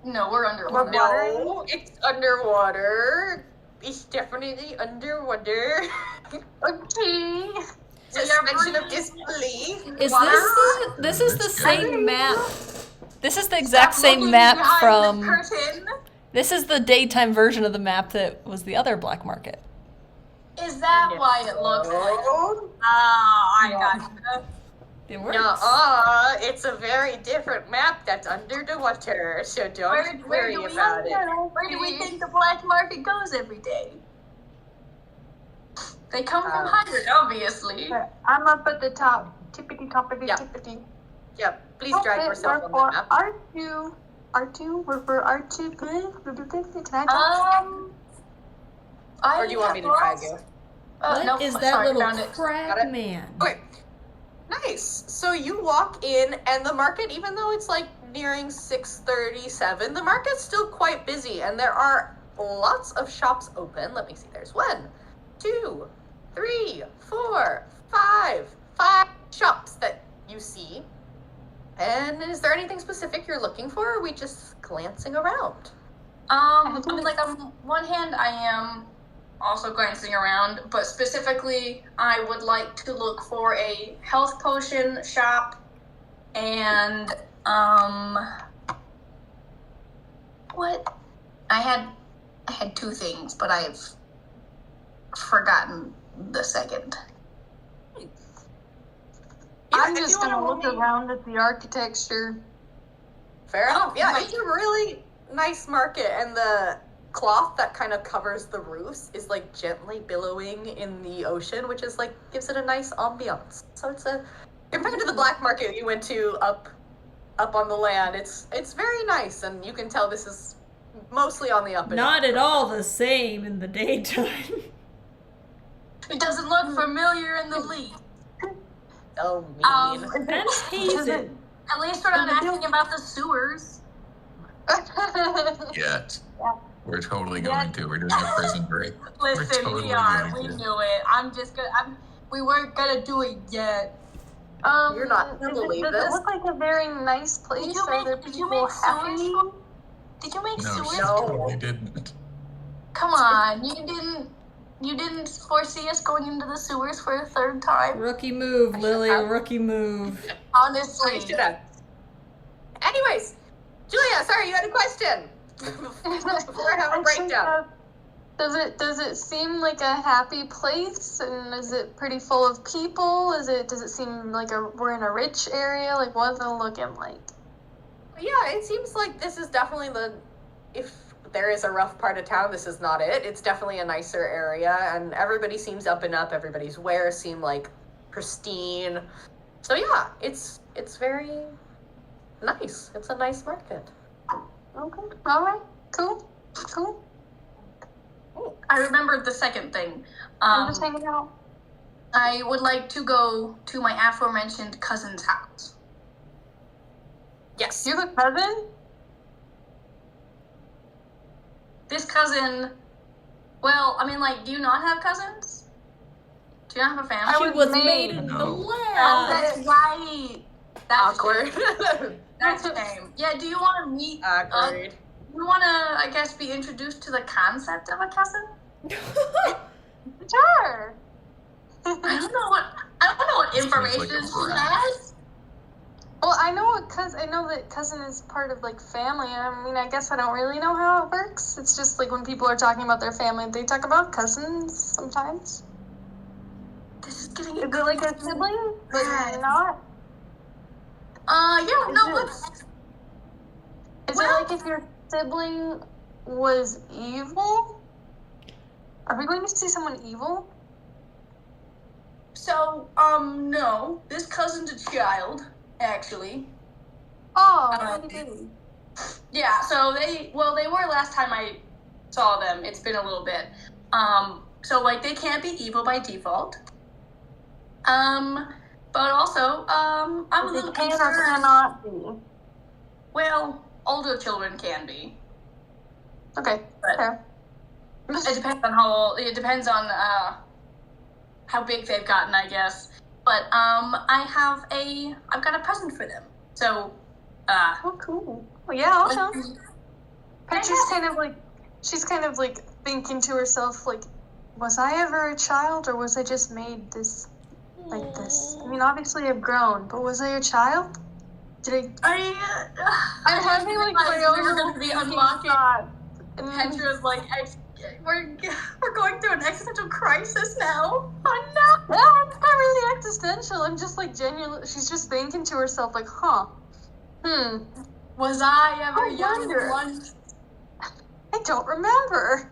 No, we're underwater. no, it's underwater. It's definitely underwater. Okay. Suspension of disbelief. Is Water? this is the That's same good. map? This is the exact Stop same looking map behind from. the curtain. This is the daytime version of the map that was the other black market. Is that why it looks like? I got you. It works. It's a very different map that's under the water, so don't Where worry do we about it. Where do we think the black market goes every day? They come from Hydra, obviously. I'm up at the top. Tippity toppity Yeah. tippity. Yep, please drag yourself on for the map. R2. R2? We're for R2. Can I talk? Or do you want me to drag you? What is that sorry, little found it. crack Got it? man? Okay. Nice. So you walk in, and the market, even though it's like nearing 6:37, the market's still quite busy, and there are lots of shops open. Let me see. There's 1, 2, 3, 4, 5 shops that you see. And is there anything specific you're looking for, or are we just glancing around? I mean, like on one hand, I am also glancing around, but specifically, I would like to look for a health potion shop and what? I had 2 things, but I've forgotten the second. I'm if just you wanna gonna look roll me- around at the architecture. Fair enough. Yeah, right. it's a really nice market, and the cloth that kind of covers the roofs is like gently billowing in the ocean, which is like gives it a nice ambiance. So it's compared to the black market you went to up on the land, it's very nice, and you can tell this is mostly on the up and Not up. at all the same in the daytime. It doesn't look familiar in the least. So mean. That's hazing. At least we're not asking about the sewers. Yet. Yeah. We're totally going to. We're doing a prison break. Listen, totally we are. going We to. knew it. We weren't gonna do it yet. You're not gonna believe does this. it look like a very nice place? Did you Are there make people happy? sewers? Did you make No, sewers? she totally didn't. Come on, you didn't foresee us going into the sewers for a 3rd time? Rookie move, I should Lily. have. Rookie move. Honestly. Should have. Anyways, Julia, sorry, you had a question. Before I have a breakdown. Does it seem like a happy place, and is it pretty full of people? Does it seem like we're in a rich area? Like, what's it looking like? Yeah, it seems like this is definitely if there is a rough part of town, this is not it. It's definitely a nicer area, and everybody seems up and up. Everybody's wares seem like pristine. So yeah, it's very nice. It's a nice market. Okay, all right, cool. I remembered the second thing. I'm just hanging out. I would like to go to my aforementioned cousin's house. Yes. You have a cousin? This cousin, well, I mean, like, do you not have cousins? Do you not have a family? She was made in the No. Oh, lab. that's right. That's Awkward. That's a shame. Yeah, do you want to meet? Awkward. You want to, I guess, be introduced to the concept of a cousin? Sure. I don't know what information like a she friend. has. Well, I know that cousin is part of like family. I mean, I guess I don't really know how it works. It's just like when people are talking about their family, they talk about cousins sometimes. This is getting Is it like a sibling, but not? Yeah, no, Is it- let's. Is Well- it like if your sibling was evil? Are we going to see someone evil? So, no, this cousin's a child, actually. Oh, Uh, really good. Yeah, so they were last time I saw them. It's been a little bit. So like they can't be evil by default. But also, I'm a little It can or concerned. cannot be. Well, older children can be. Okay, But fair. it depends on how old. It depends on how big they've gotten, I guess. But I've got a present for them. So, Oh, cool. Well, yeah, I'll come. Petra's she's kind of like thinking to herself, like, was I ever a child, or was I just made this like this? I mean, obviously I've grown, but was I a child? Did I? I'm having like my own little going to be thinking unlocking. thought. Petra's like, we're going through an existential crisis now. Oh no! No, it's not really existential. I'm just like genuinely. She's just thinking to herself, like, Was I ever I young wonder. once? I don't remember.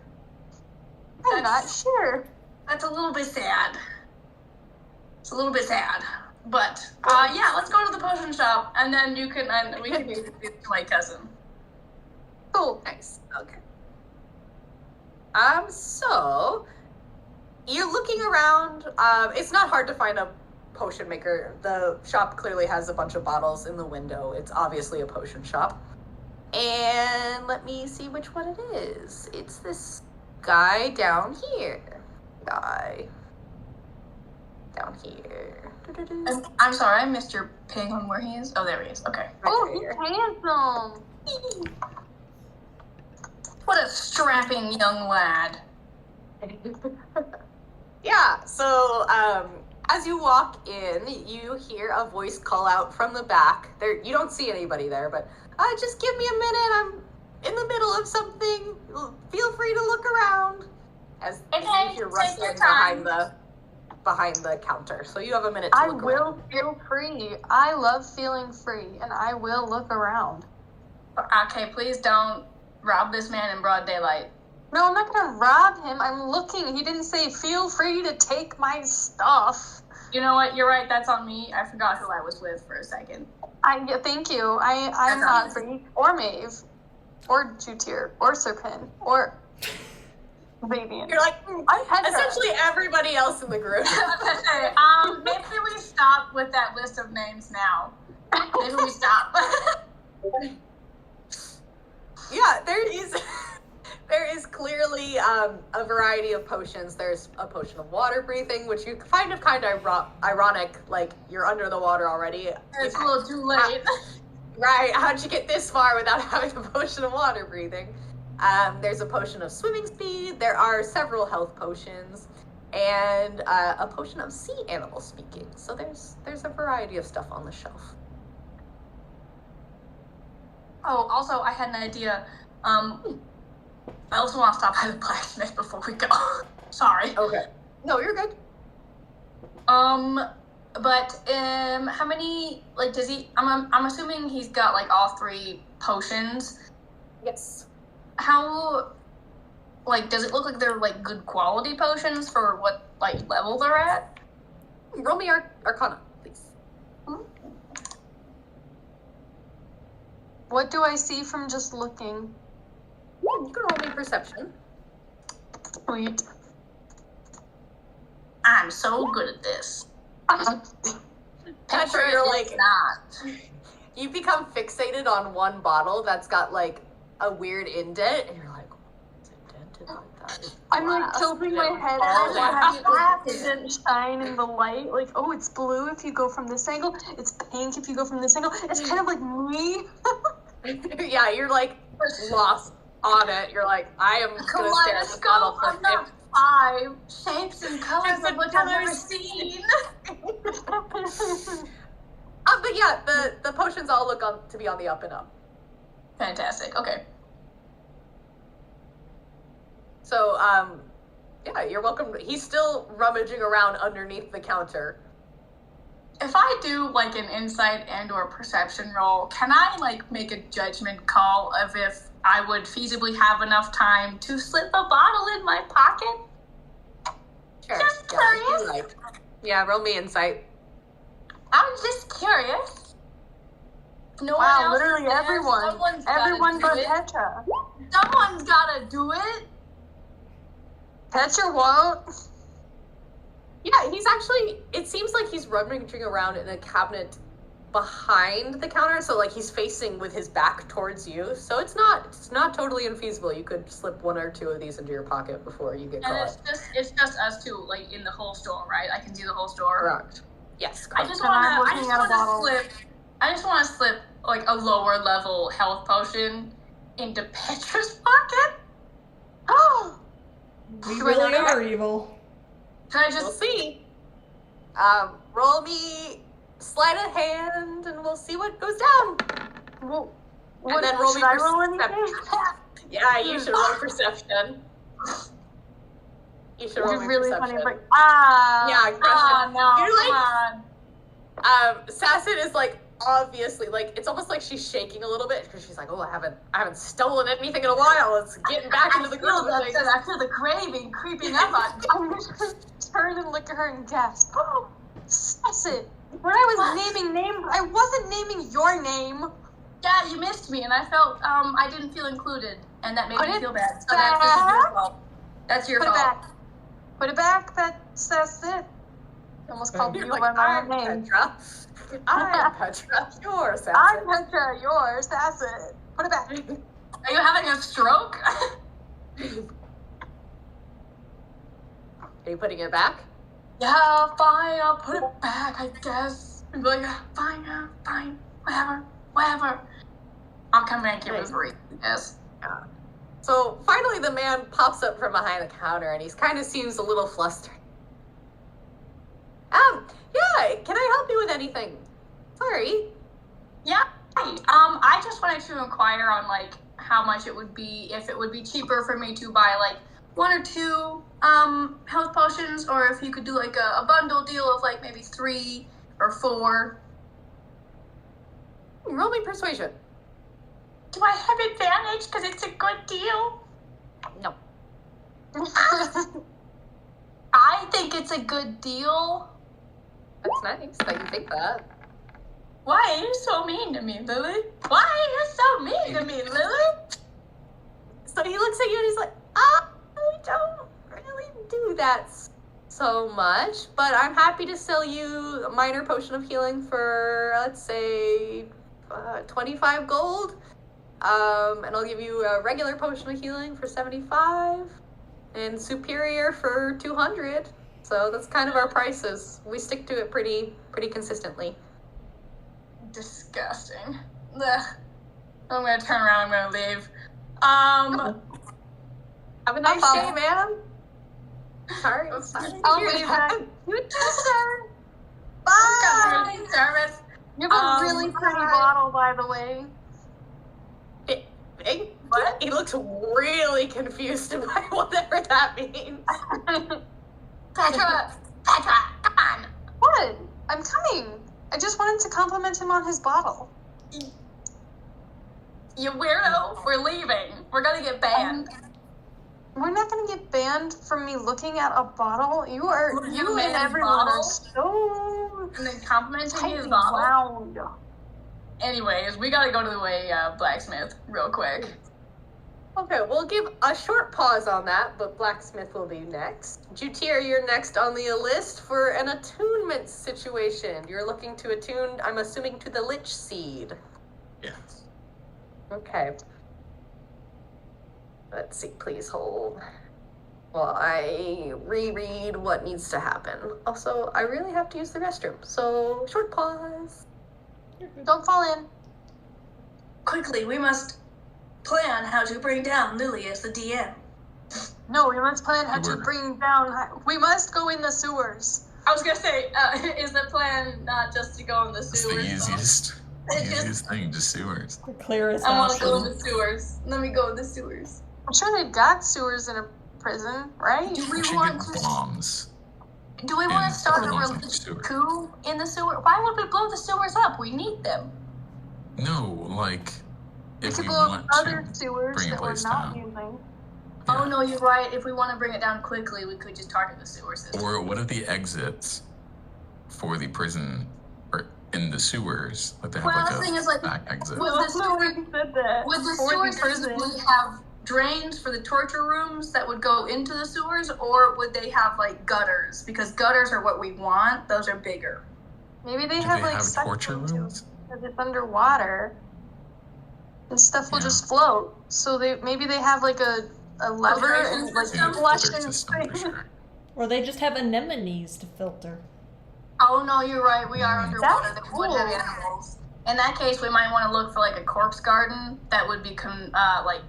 I'm not sure. That's a little bit sad. It's a little bit sad. But, yeah, let's go to the potion shop, and then we can introduce you to my cousin. Cool. Nice. Okay. So you're looking around. It's not hard to find a potion maker. The shop clearly has a bunch of bottles in the window. It's obviously a potion shop. And let me see which one it is. It's this guy down here. Down here. I'm sorry, I missed your ping on where he is. Oh, there he is. Okay. Oh, he's handsome. What a strapping young lad. Yeah, so as you walk in, you hear a voice call out from the back. You don't see anybody there, but just give me a minute. I'm in the middle of something. Feel free to look around. As you hear rustling behind the counter. So you have a minute to look around. I will feel free. I love feeling free, and I will look around. Okay, please don't rob this man in broad daylight. No, I'm not gonna rob him. I'm looking. He didn't say feel free to take my stuff. You know what? You're right. That's on me. I forgot who I was with for a second. Thank you. I'm not free, or Maeve, or Jutier, or Serpin, or Vavian. You're like, essentially everybody else in the group. Maybe we stop with that list of names now. Maybe we stop. Yeah, there is clearly a variety of potions. There's a potion of water breathing, which you find kind of ironic, like you're under the water already. It's a little too late. Right, how'd you get this far without having a potion of water breathing? There's a potion of swimming speed. There are several health potions, and a potion of sea animal speaking. So there's a variety of stuff on the shelf. Oh, also, I had an idea. I also want to stop by the blacksmith before we go. Sorry. Okay. No, you're good. But how many? Like, does he? I'm assuming he's got like all 3 potions. Yes. How? Like, does it look like they're like good quality potions for what like level they're at? Roll me Arcana, please. What do I see from just looking? You can roll me perception. Sweet. I'm so good at this. Petra, you're like not. You become fixated on one bottle that's got like a weird indent, and you're like, what's indented like that? It's I'm like glass. tilting my head all and that. having it didn't shine in the light. Like, oh, it's blue if you go from this angle. It's pink if you go from this angle. It's kind of like me. Yeah, you're like lost on it. You're like, I am gonna stare at this bottle for 5 shapes and colors of which I've never seen. But yeah, the potions all look to be on the up and up. Fantastic. Okay. So, yeah, you're welcome. He's still rummaging around underneath the counter. If I do like an insight and/or perception roll, can I like make a judgment call of if I would feasibly have enough time to slip a bottle in my pocket? Sure. Just curious. Yeah, roll me insight. I'm just curious. No Wow, one else literally is there. everyone but it. Petra. Someone's gotta do it. Petra won't. Yeah, he's actually, it seems like he's rummaging around in a cabinet behind the counter, so like he's facing with his back towards you. So it's not totally infeasible. You could slip one or two of these into your pocket before you get And caught. it's just us two, like in the whole store, right? I can see the whole store. Correct. Yes. I Correct. just And I'm want looking at a bottle. to slip like a lower level health potion into Petra's pocket. Oh! We Do I really know are evil. Can I We'll just see. Roll me sleight of hand, and we'll see what goes down. Well, And then roll me should I roll anything? perception. Yeah, you should roll perception. You should roll It'd me be really perception. funny, but Yeah, aggression. no, You're like, come on. Sasset is like obviously like it's almost like she's shaking a little bit because she's like, oh, I haven't stolen anything in a while. It's getting back into the groove of things. I feel the craving creeping up on me. I'm just gonna turn and look at her and gasp. Oh, Sasset! When I was naming names, I wasn't naming your name. Yeah, you missed me, and I felt I didn't feel included, and that made Put me it feel bad. So back. this is your fault. That's your Put it fault. back. Put it back, that's it. I almost called You're you like, by my I'm own name. Petra. I'm Petra. You're Sasset. I'm Petra, yours, that's it. Put it back. Are you having a stroke? Are you putting it back? Yeah, fine, I'll put it back, I guess. And be like, fine, whatever. I'm coming and give it Nice. 3, yes. So finally, the man pops up from behind the counter, and he's kind of seems a little flustered. Yeah, can I help you with anything? Sorry. Yeah, hi. I just wanted to inquire on, like, how much it would be, if it would be cheaper for me to buy, like, 1 or 2, health potions, or if you could do, like, a bundle deal of, like, maybe 3 or 4. Roll me persuasion. Do I have advantage because it's a good deal? No. I think it's a good deal. That's nice that you think that. Why are you so mean to me, Lily? Why are you so mean to me, Lily? So he looks at you and he's like, I don't really do that so much, but I'm happy to sell you a minor potion of healing for, let's say, 25 gold. And I'll give you a regular potion of healing for 75 and superior for 200. So that's kind of our prices. We stick to it pretty consistently. Disgusting. Ugh. I'm gonna turn around, I'm gonna leave. Have a nice I'll day, follow. man. Sorry. I'll leave that. You too, sir. I'm Bye. coming to service. You have a really pretty Bye. bottle, by the way. What? He looks really confused by whatever that means. Petra, come on. What? I'm coming. I just wanted to compliment him on his bottle. You weirdo, we're leaving. We're gonna get banned. We're not gonna get banned from me looking at a bottle. You and man's everyone bottle? are so And then complimenting his tightly bottle. wound. Anyways, we gotta go to the blacksmith real quick. Okay, we'll give a short pause on that, but blacksmith will be next. Jutir, you're next on the list for an attunement situation. You're looking to attune, I'm assuming, to the Lich Seed. Yes. Okay. Let's see, please hold. While I reread what needs to happen. Also, I really have to use the restroom, so short pause. Don't fall in. Quickly, we must plan how to bring down Lily as the DM. No, we must plan how to Sewer. bring down. We must go in the sewers. I was gonna say, is the plan not just to go in the It's the sewers? easiest thing, just sewers. The clearest I want to go in option. the sewers. Let me go in the sewers. I'm sure they've got sewers in a prison, right? Do We we should want get to? bombs. Do we want and to start a put bombs in the religious sewer. coup in the sewer? Why would we blow the sewers up? We need them. No, like, We if could we blow up want other to. sewers bring a that we're place not down. using. Oh Yeah. no, you're right. If we want to bring it down quickly, we could just target the sewer system. Or what if the exits for the prison are in the sewers? Like they have Well, like the a thing is, like, back exit. With the sewer, said that. with the For sewer the prison. system, would they have drains for the torture rooms that would go into the sewers, or would they have like gutters? Because gutters are what we want. Those are bigger. Maybe they Do have they like have torture suction too, rooms? because it's underwater, and stuff will Yeah. just float. So maybe they have like a lever Filtration and like system? flush Filter and system for sure. Or they just have anemones to filter. Oh no, you're right. We are underwater. That's They would have cool. animals. In that case, we might want to look for like a corpse garden that would be like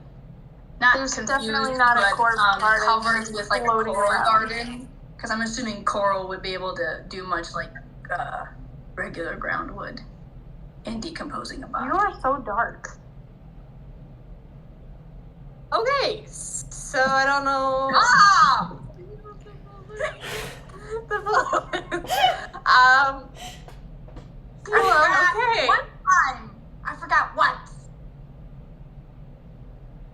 not There's confused, definitely not a but, corpse garden covered with like a floating coral around. garden. Because I'm assuming coral would be able to do much like regular ground would in decomposing a body. You are so dark. Okay, so I don't know. Ah! The phone. Okay. One time. I forgot what.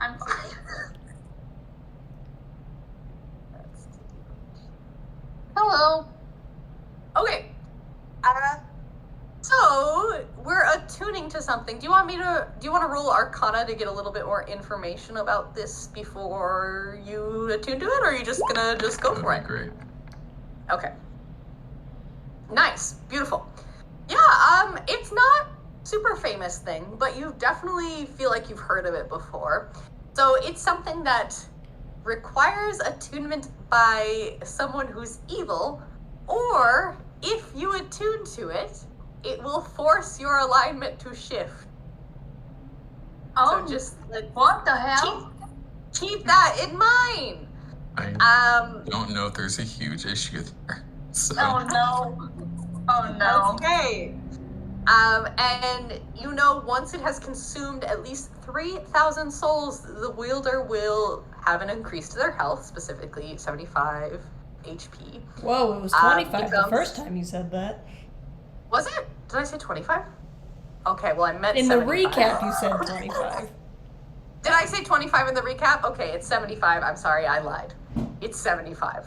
I'm sorry. Hello. Okay. So we're attuning to something. Do you want to roll Arcana to get a little bit more information about this before you attune to it, or are you just gonna go That'd for be it? great. Okay. Nice. Beautiful. Yeah, it's not super famous thing, but you definitely feel like you've heard of it before. So it's something that requires attunement by someone who's evil, or if you attune to it, it will force your alignment to shift. Oh, So just what the hell? keep that in mind. I don't know if there's a huge issue there. So Oh no. Oh no. Okay. And once it has consumed at least 3,000 souls, the wielder will have an increase to their health, specifically 75 HP. Whoa, it was 25 the becomes- first time you said that. Was it? Did I say 25? Okay, well I meant In the 75. recap, you said 25. Did I say 25 in the recap? Okay, it's 75. I'm sorry, I lied. It's 75.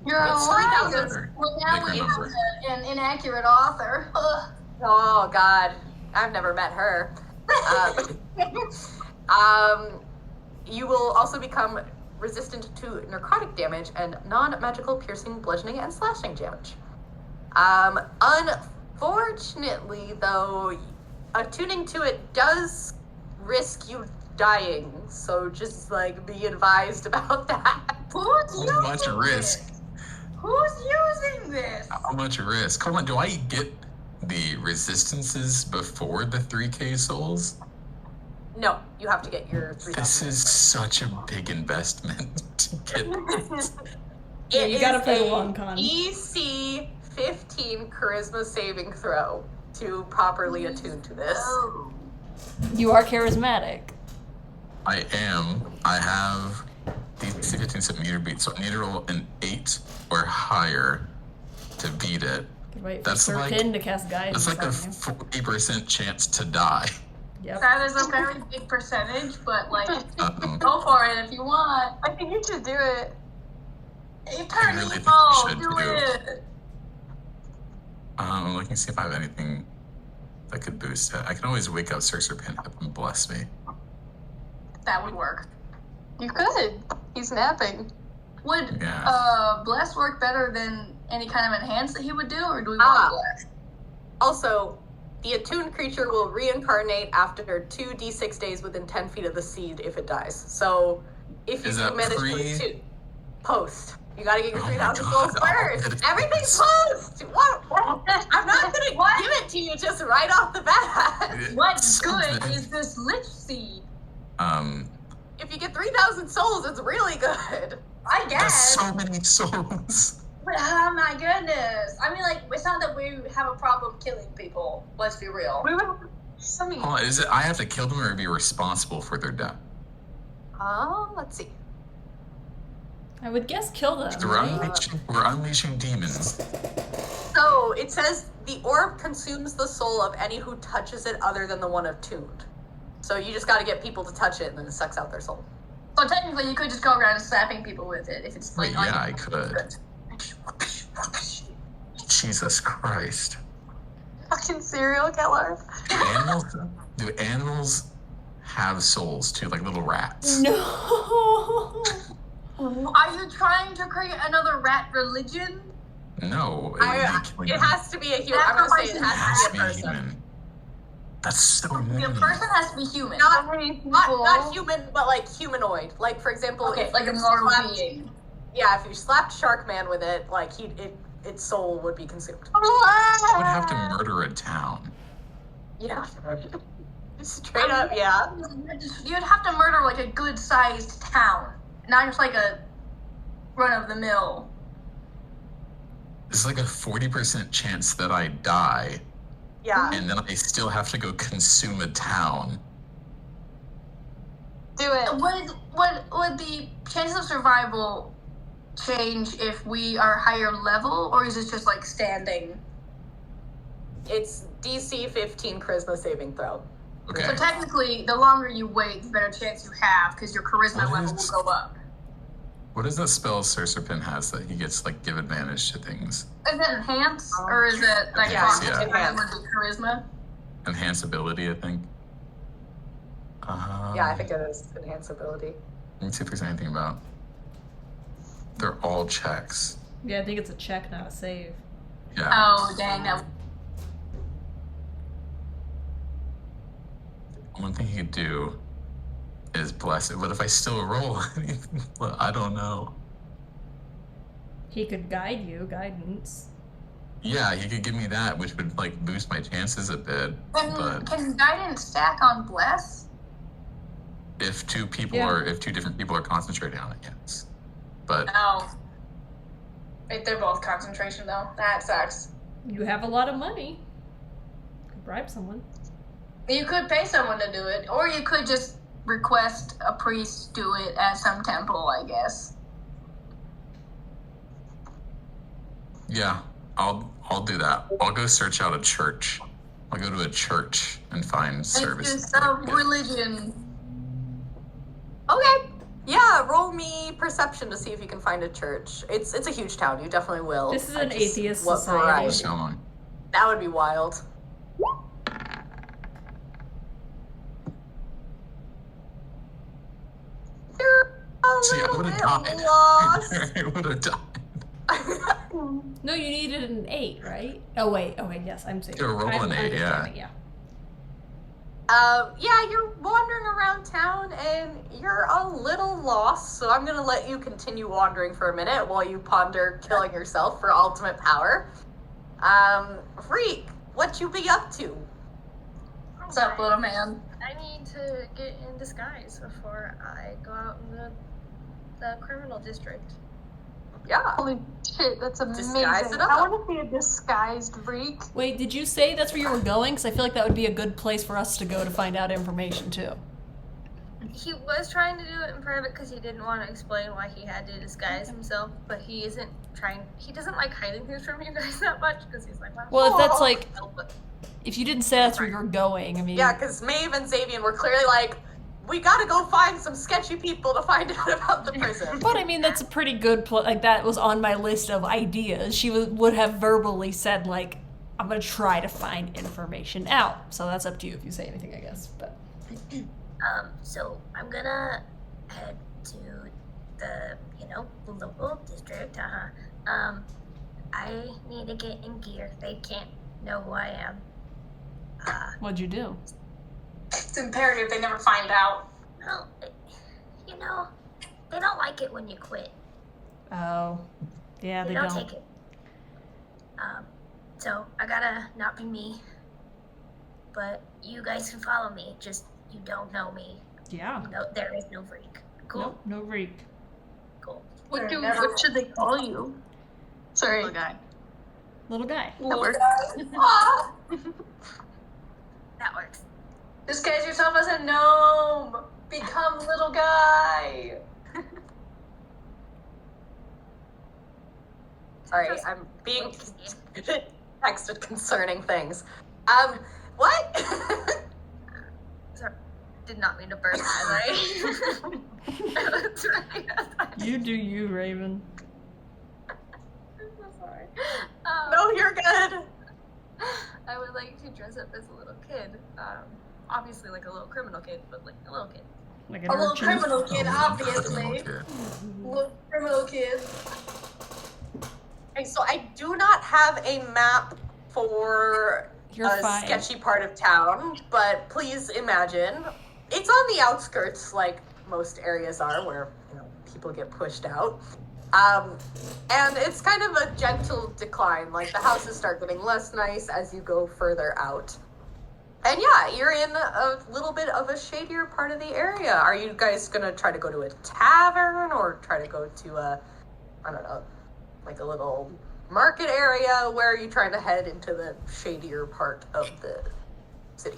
You're a It's liar. 3,000. Well, now Bigger we have number. an inaccurate author. Ugh. Oh God, I've never met her. You will also become resistant to necrotic damage and non-magical piercing, bludgeoning, and slashing damage. Unfortunately, though, attuning to it does risk you dying, so just be advised about that. Who's How much using risk? this? Who's using this? How much risk? Hold on, do I get the resistances before the 3k souls? No, you have to get your 3,000. This is such a big investment to get this. Yeah, It you gotta is play the a long con. EC 15 charisma saving throw to properly attune to this. Oh. You are charismatic. I am. I have these 15 some meter beats, so I need to roll an 8 or higher to beat it. Could wait for That's Sir like- Pin to cast guidance That's like a on you. 40% chance to die. Yep. That is a very big percentage, but Um, go for it if you want. I think you should do it. You I turn really think evil. you should Do do. it. I'm looking to see if I have anything that could boost it. I can always wake up Sir Pin up and bless me. That would work. You could. He's napping. Would Yeah. bless work better than any kind of enhance that he would do, or do we Ah. want bless? Also, the attuned creature will reincarnate after 2d6 days within 10 feet of the seed if it dies. So, if you Is do that manage pre- to attune, post. You gotta get your Oh my 3,000 God, souls all first. of it. Everything's post! What? I'm not gonna What? give it to you just right off the bat. What good Something. is this lich seed? If you get 3,000 souls, it's really good. I That's guess. so many souls. But oh my goodness. I mean, it's not that we have a problem killing people. Let's be real. We would some Hold on, is it I have to kill them or be responsible for their death? Let's see. I would guess kill them. We're unleashing demons. So, it says the orb consumes the soul of any who touches it other than the one attuned. So you just gotta get people to touch it and then it sucks out their soul. So technically, you could just go around slapping people with it if it's Wait, yeah, I could. Jesus Christ. fucking serial killer. Do animals have souls too, like little rats? No. Are you trying to create another rat religion? No, It has to be a human. I'm gonna say it has to be a person. human. That's so mean. The person has to be human. Not human, but like humanoid. Like for example, Okay, if like you a normal slapped- being. Yeah, if you slapped Sharkman with it, like its soul would be consumed. I would have to murder a town. Yeah. Straight up, yeah. You'd have to murder like a good-sized town, not just like a run-of-the-mill. There's like a 40% chance that I die, Yeah. and then I still have to go consume a town. Do it. Would the chances of survival change if we are higher level, or is it just like standing? It's DC 15 charisma saving throw. Okay. So technically, the longer you wait, the better chance you have, because your charisma What level is- will go up. What is that spell Serserpin has that he gets like give advantage to things? Is it enhance, or is it like Enhance, yeah. charisma? Enhance ability, I think. Yeah, I think it is enhance ability. Let me see if there's anything about. They're all checks. Yeah, I think it's a check, not a save. Yeah. Oh dang! That One thing he could do is bless it. But if I still roll, I don't know. He could guide you, guidance. Yeah, he could give me that, which would like boost my chances a bit. But can guidance stack on bless? if two different people are concentrating on it, yes. But No. Wait, they're both concentration though. That sucks. You have a lot of money. Could bribe someone. You could pay someone to do it, or you could just request a priest do it at some temple, I guess. yeah, I'll do that. I'll go search out a church. I'll go to a church and find services. It's just a religion. Okay. Yeah, roll me perception to see if you can find a church. It's a huge town. You definitely will. This is I an just- atheist what society. variety? So long. That would be wild. You're a See, I little would bit have died. lost. I would have died. No, you needed an 8, right? Oh wait, yes, I'm saying. You're rolling 8, yeah. Yeah. Yeah, you're wandering around town and you're a little lost, so I'm gonna let you continue wandering for a minute while you ponder killing yourself for ultimate power. Freak, what you be up to? What's up, little man? I need to get in disguise before I go out in the criminal district. Yeah. Holy shit, that's amazing. Disguise it up. I want to be a disguised freak. Wait, did you say that's where you were going? Because I feel like that would be a good place for us to go to find out information too. He was trying to do it in private because he didn't want to explain why he had to disguise himself, but he doesn't like hiding things from you guys that much because he's like, Well, if that's like, oh, but if you didn't say that's where you're going, I mean, Yeah, because Maeve and Xavier were clearly like, we gotta go find some sketchy people to find out about the prison. But I mean, that's a pretty good like that was on my list of ideas. She would have verbally said like, I'm gonna try to find information out. So that's up to you if you say anything, I guess. But So I'm gonna head to the, the local district. I need to get in gear. They can't know who I am. what'd you do? It's imperative they never find out. Well, they don't like it when you quit. Oh, yeah, They they don't don't. take it. So I gotta not be me. But you guys can follow me. Just you don't know me. Yeah. No, there is no freak. Cool. Nope, no reek. Cool. What should they call you? Sorry. Little guy. Little guy. That works. Ah! That works. Disguise yourself as a gnome. Become little guy. Sorry, I'm being texted concerning things. What? sorry, did not mean to burst that, right? That's right. You do you, Raven. I'm so sorry. No, you're good. I would like to dress up as a little kid. Obviously like a little criminal kid, but like a little kid. Like an A little urchin. criminal kid, Oh, obviously. okay. Little criminal kid. Okay, so I do not have a map for You're a fine. sketchy part of town, but please imagine it's on the outskirts, like most areas are, where people get pushed out. And it's kind of a gentle decline. Like the houses start getting less nice as you go further out. And yeah, you're in a little bit of a shadier part of the area. Are you guys gonna try to go to a tavern or try to go to a, I don't know, like a little market area? Where are you trying to head into the shadier part of the city?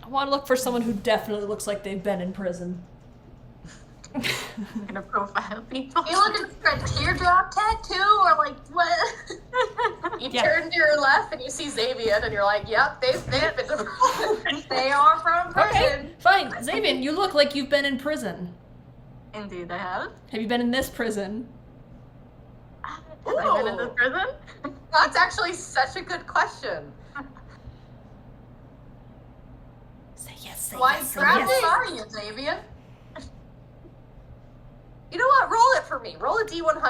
I want to look for someone who definitely looks like they've been in prison. I'm gonna profile people. You looking for a teardrop tattoo or like what? You Yeah. turn to your left and you see Xavier, and you're like, "Yep, they've been to prison." They are from prison. Okay, fine. Xavier, you look like you've been in prison. Indeed, I have. Have you been in this prison? Have I been in this prison? That's actually such a good question. Say yes, say Why yes, say grab yes. are you, Xavier? You know what? Roll it for me. Roll a D100. You're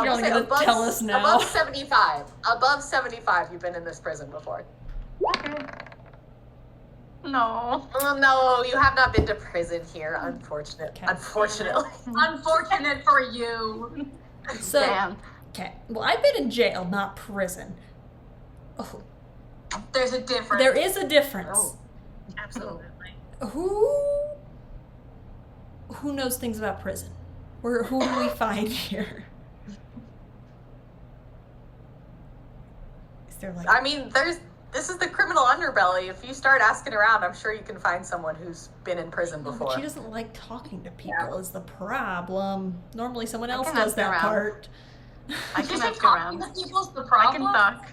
We'll only say gonna tell us now. Above 75. Above 75, you've been in this prison before. No. Oh, no, you have not been to prison here, unfortunately. Okay. Unfortunately. Unfortunate for you. So, Damn. okay. Well, I've been in jail, not prison. Oh, There's a difference. there is a difference. Oh. Absolutely. Who knows things about prison? Who do we find here? Is there like I mean, this is the criminal underbelly. If you start asking around, I'm sure you can find someone who's been in prison But before. she doesn't like talking to people is the problem. Normally someone else can does ask that around. part. I Did can you say ask talking around. to people's the I problem? can talk.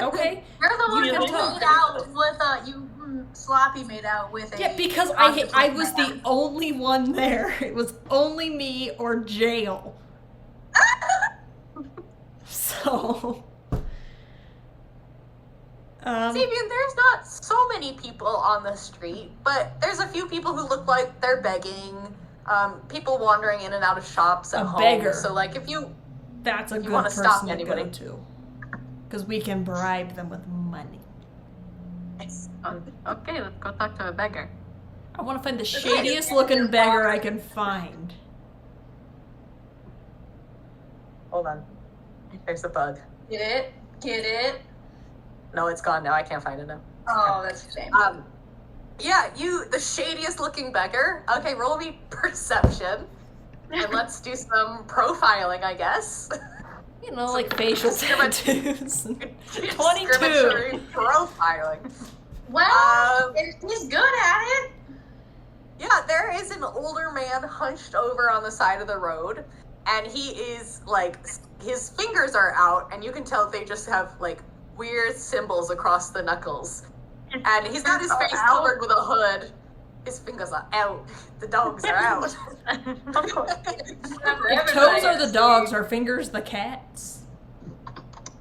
Okay. You're the one You who can talk. made out with Sloppy made out with a. Yeah, because I was the only one there. It was only me or jail. So Xavier, there's not so many people on the street, but there's a few people who look like they're begging. People wandering in and out of shops and A homes. beggar. So, like, if you that's a You good wanna person stop to anybody. go to. Because we can bribe them with money. Oh, okay, let's go talk to a beggar. I want to find the shadiest looking beggar I can find. hold on, there's a bug. Get it? Get it? No, it's gone now. I can't find it now. Oh, that's a shame. Yeah, the shadiest looking beggar. Okay, roll me perception, and let's do some profiling, I guess. You know, like facial tattoos. Discriminatory 22. profiling. Well, he's good at it. Yeah, there is an older man hunched over on the side of the road, and he is like, his fingers are out, and you can tell they just have like weird symbols across the knuckles. And he's got his face covered with a hood. His fingers are out. The dogs are out. If toes are the dogs, are fingers the cats?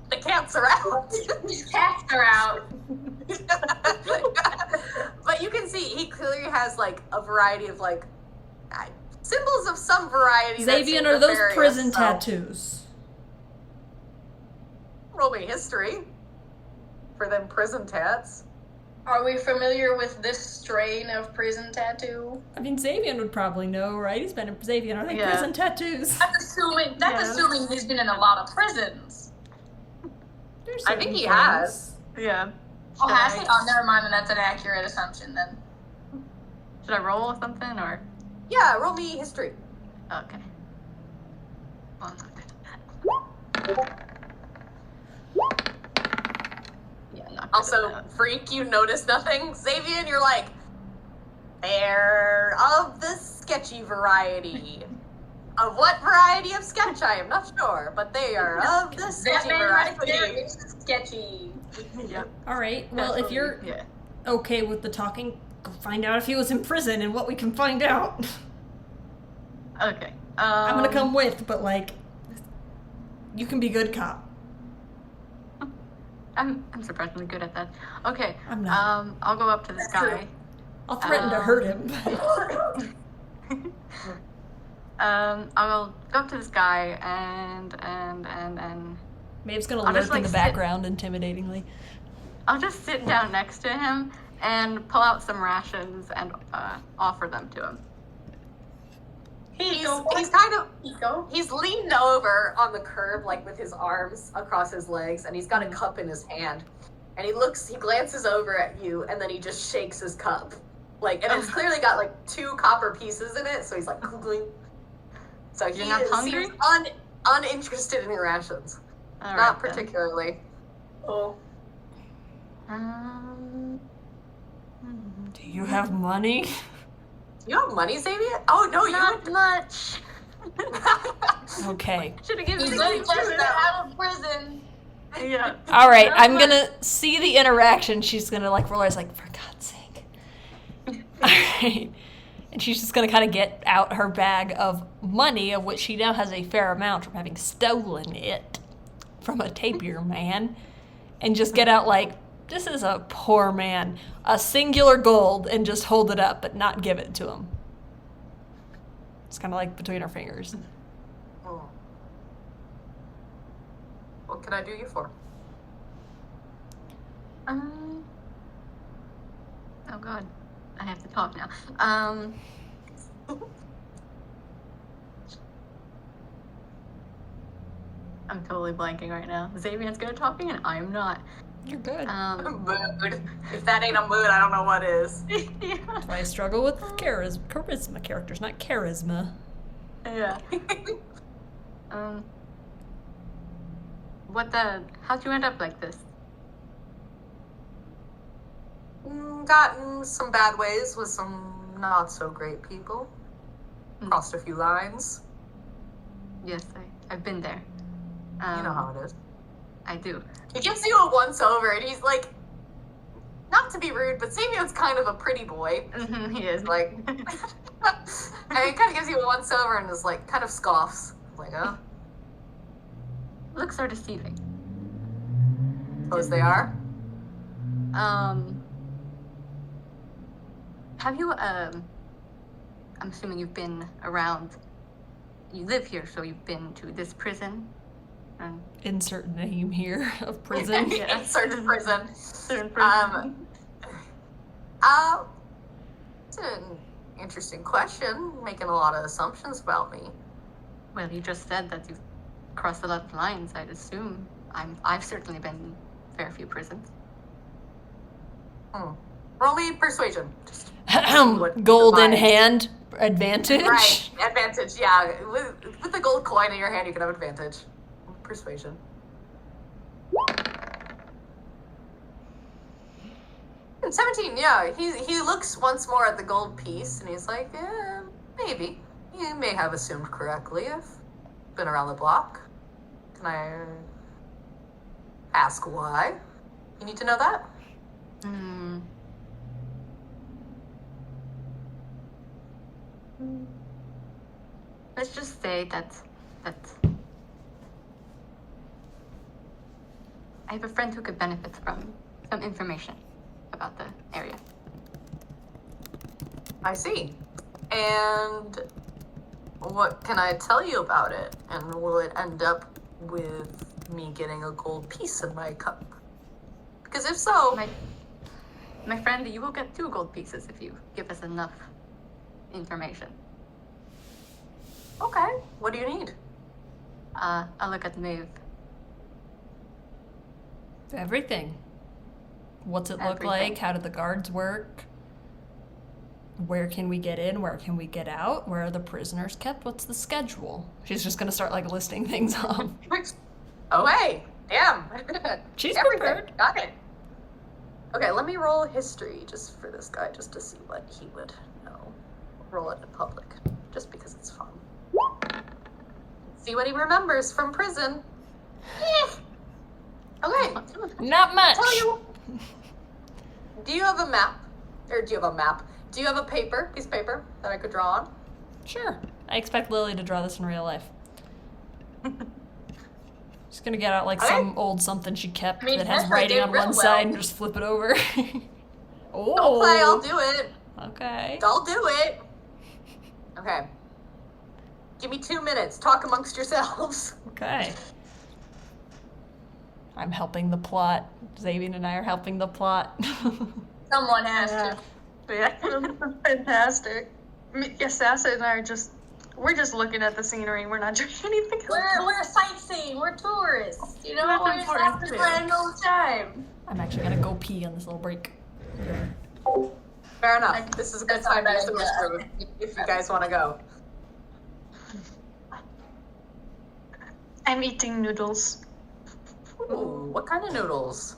The cats are out. Cats are out. But you can see he clearly has like a variety of like symbols of some variety. that Xavier, seem are those nefarious, prison so tattoos? Roll me history for them prison tats. Are we familiar with this strain of prison tattoo? I mean, Xavier would probably know, right? He's been in Xavier. Are they Yeah. prison tattoos? That's Yeah. assuming he's been in a lot of prisons. There's I think certain he things. has. Yeah. Oh, has he? Should Oh, never mind. That's an accurate assumption then. should I roll something or? Yeah, roll me history. Okay. Well, yeah, not good at Also, that. freak, you notice nothing. Xavier, you're like, they're of the sketchy variety. Of what variety of sketch, I am not sure, but they are of the That sketchy man right there variety. is sketchy. Yep. All right. Well, That's if what you're yeah. okay with the talking, go find out if he was in prison and what we can find out. Okay. I'm gonna come with, but like, you can be good cop. I'm surprisingly good at that. Okay. I'm not. I'll go up to this guy. I'll threaten to hurt him. I'll go up to this guy and Maeve's gonna I'll lurk just, in like, the sit- background intimidatingly. I'll just sit down next to him and pull out some rations and offer them to him. He's kind of he's leaned over on the curb, like with his arms across his legs, and he's got a cup in his hand. And he glances over at you, and then he just shakes his cup, like, and it's clearly got like 2 copper pieces in it. So he's like googling. So You're not hungry? seems uninterested in your rations, All not right, then. particularly. Oh, Do you have money? you have money, Xavier? Oh no, Not much. Okay. Should have given He's me just some out of prison. Yeah. All right, I'm gonna see the interaction. She's gonna like roll her eyes, like, for God's sake. All right, and she's just gonna kind of get out her bag of money, of which she now has a fair amount from having stolen it from a tapir man, and just get out like, this is a poor man, a singular gold, and just hold it up, but not give it to him. It's kind of like between her fingers. Oh. What can I do you for? Oh God, I have to talk now. I'm totally blanking right now. Xavier's good at talking and I'm not. You're good. Mood. If that ain't a mood, I don't know what is. Yeah. That's why I struggle with charisma characters, not charisma. Yeah. How'd you end up like this? Gotten some bad ways with some not so great people. Crossed a few lines. Yes, I've been there. You know how it is. I do. He gives you a once over, and he's like, not to be rude, but Samion's kind of a pretty boy. He is. Like, and he kind of gives you a once over and is like, kind of scoffs. Like, oh, Looks are deceiving. suppose they are. Have you, I'm assuming you've been around, you live here, so you've been to this prison? Insert name here of prison. Yeah. Certain prison. Certain prison. It's an interesting question, making a lot of assumptions about me. Well, you just said that you've crossed a lot of lines, I'd assume. I've certainly been in a fair few prisons. Roll me persuasion. Just Gold in the vibe. hand, advantage. Right, advantage, yeah. With the gold coin in your hand, you can have advantage. Persuasion. 17, yeah. He looks once more at the gold piece, and he's like, yeah, maybe. You may have assumed correctly. I've been around the block. Can I ask why? You need to know that? Let's just say that I have a friend who could benefit from some information about the area. I see. And what can I tell you about it? And will it end up with me getting a gold piece in my cup? Because if so... My friend, you will get 2 gold pieces if you give us enough information. Okay. What do you need? I'll look at the move. Everything. What's it look Everything. like? How do the guards work? Where can we get in? Where can we get out? Where are the prisoners kept? What's the schedule? She's just gonna start like listing things off. Oh, hey. Damn. She's Everything. prepared. Got it. Okay, let me roll history just for this guy, just to see what he would know. Roll it in public, just because it's fun. See what he remembers from prison. Okay. Not much. Tell you. Do you have a map? Or do you have a map? Do you have a piece of paper that I could draw on? Sure. I expect Lily to draw this in real life. She's gonna get out like some old something she kept I mean, that has Ezra writing did on real one well. side and just flip it over. Oh. Don't play, I'll do it. Okay. I'll do it. Okay. Give me 2 minutes. Talk amongst yourselves. Okay. I'm helping the plot. Zavian and I are helping the plot. Someone has to. Yeah, that's fantastic. Sassa and I are we're just looking at the scenery. We're not doing anything else. We're sightseeing. We're tourists. You know, That's we're just important, having too. a grand old time. I'm actually gonna go pee on this little break. Fair enough. This is a good That's time to not use the bad, restroom if you guys want to go. I'm eating noodles. Ooh, what kind of noodles?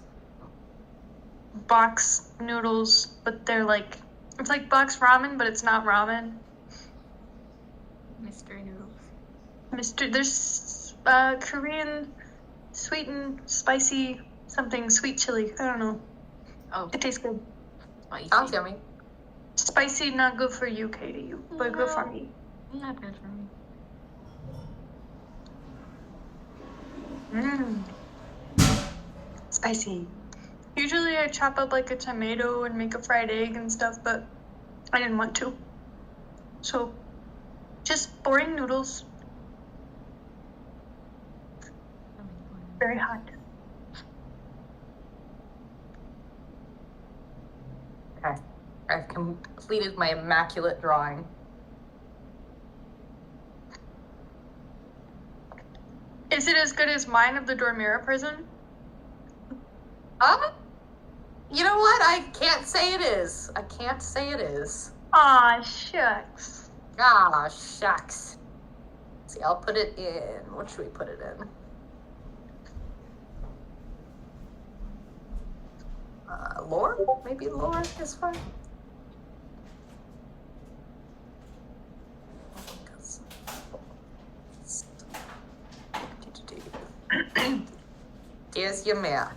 Box noodles, but they're like, it's like box ramen, but it's not ramen. Mystery noodles. There's Korean sweet and spicy something, sweet chili. I don't know. Oh, It tastes good. spicy. Sounds yummy. Spicy, not good for you, Katie, but good for me. Not good for me. Mmm. Spicy. Usually I chop up like a tomato and make a fried egg and stuff, but I didn't want to. So, just boring noodles. Very hot. Okay. I've completed my immaculate drawing. Is it as good as mine of the Dormira prison? You know what? I can't say it is. I can't say it is. Aw, shucks. Ah, shucks. See, I'll put it in. What should we put it in? Lore? Maybe lore is fine. Here's your map.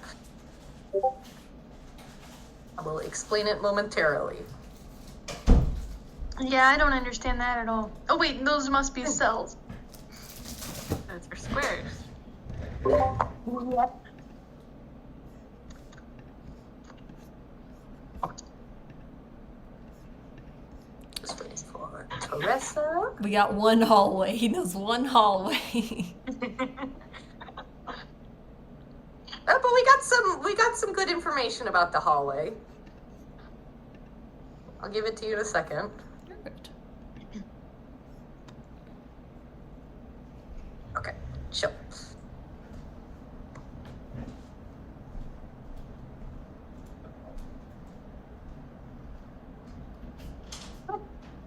I will explain it momentarily. Yeah, I don't understand that at all. Oh wait, those must be cells. Those are squares. Just waiting for Teresa. We got one hallway. He knows one hallway. Oh, but we got some good information about the hallway. I'll give it to you in a second. Perfect. Okay, chill.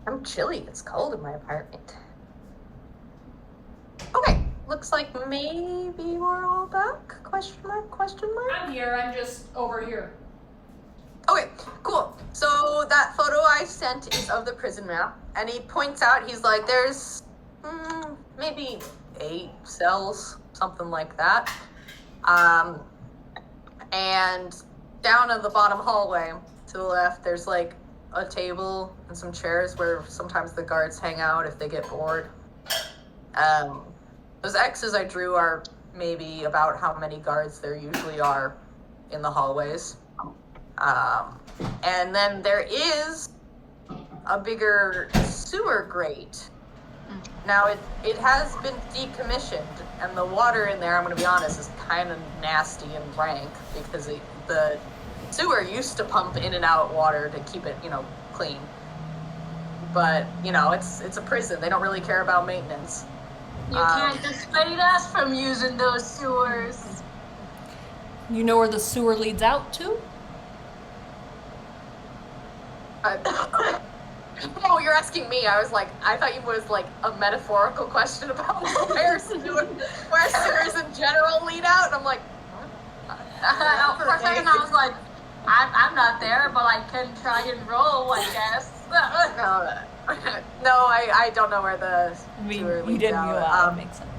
I'm chilly. It's cold in my apartment. Okay, looks like maybe we're all back? Question mark, question mark? I'm here. I'm just over here. Okay, cool. So that photo I sent is of the prison map, and he points out, he's like, there's maybe 8 cells, something like that. And down in the bottom hallway to the left, there's like a table and some chairs where sometimes the guards hang out if they get bored. Those X's I drew are maybe about how many guards there usually are in the hallways. And then there is a bigger sewer grate. Now it has been decommissioned, and the water in there, I'm going to be honest, is kind of nasty and rank because the sewer used to pump in and out water to keep it, clean. But it's a prison. They don't really care about maintenance. You can't dissuade us from using those sewers. You know where the sewer leads out to? Oh, you're asking me. I thought it was like a metaphorical question about where sewers in general lead out. And I'm like, what? For a second I was like, I'm not there, but I can try and roll, I guess. No, I don't know where the sewer You leads didn't out. go out. That makes sense.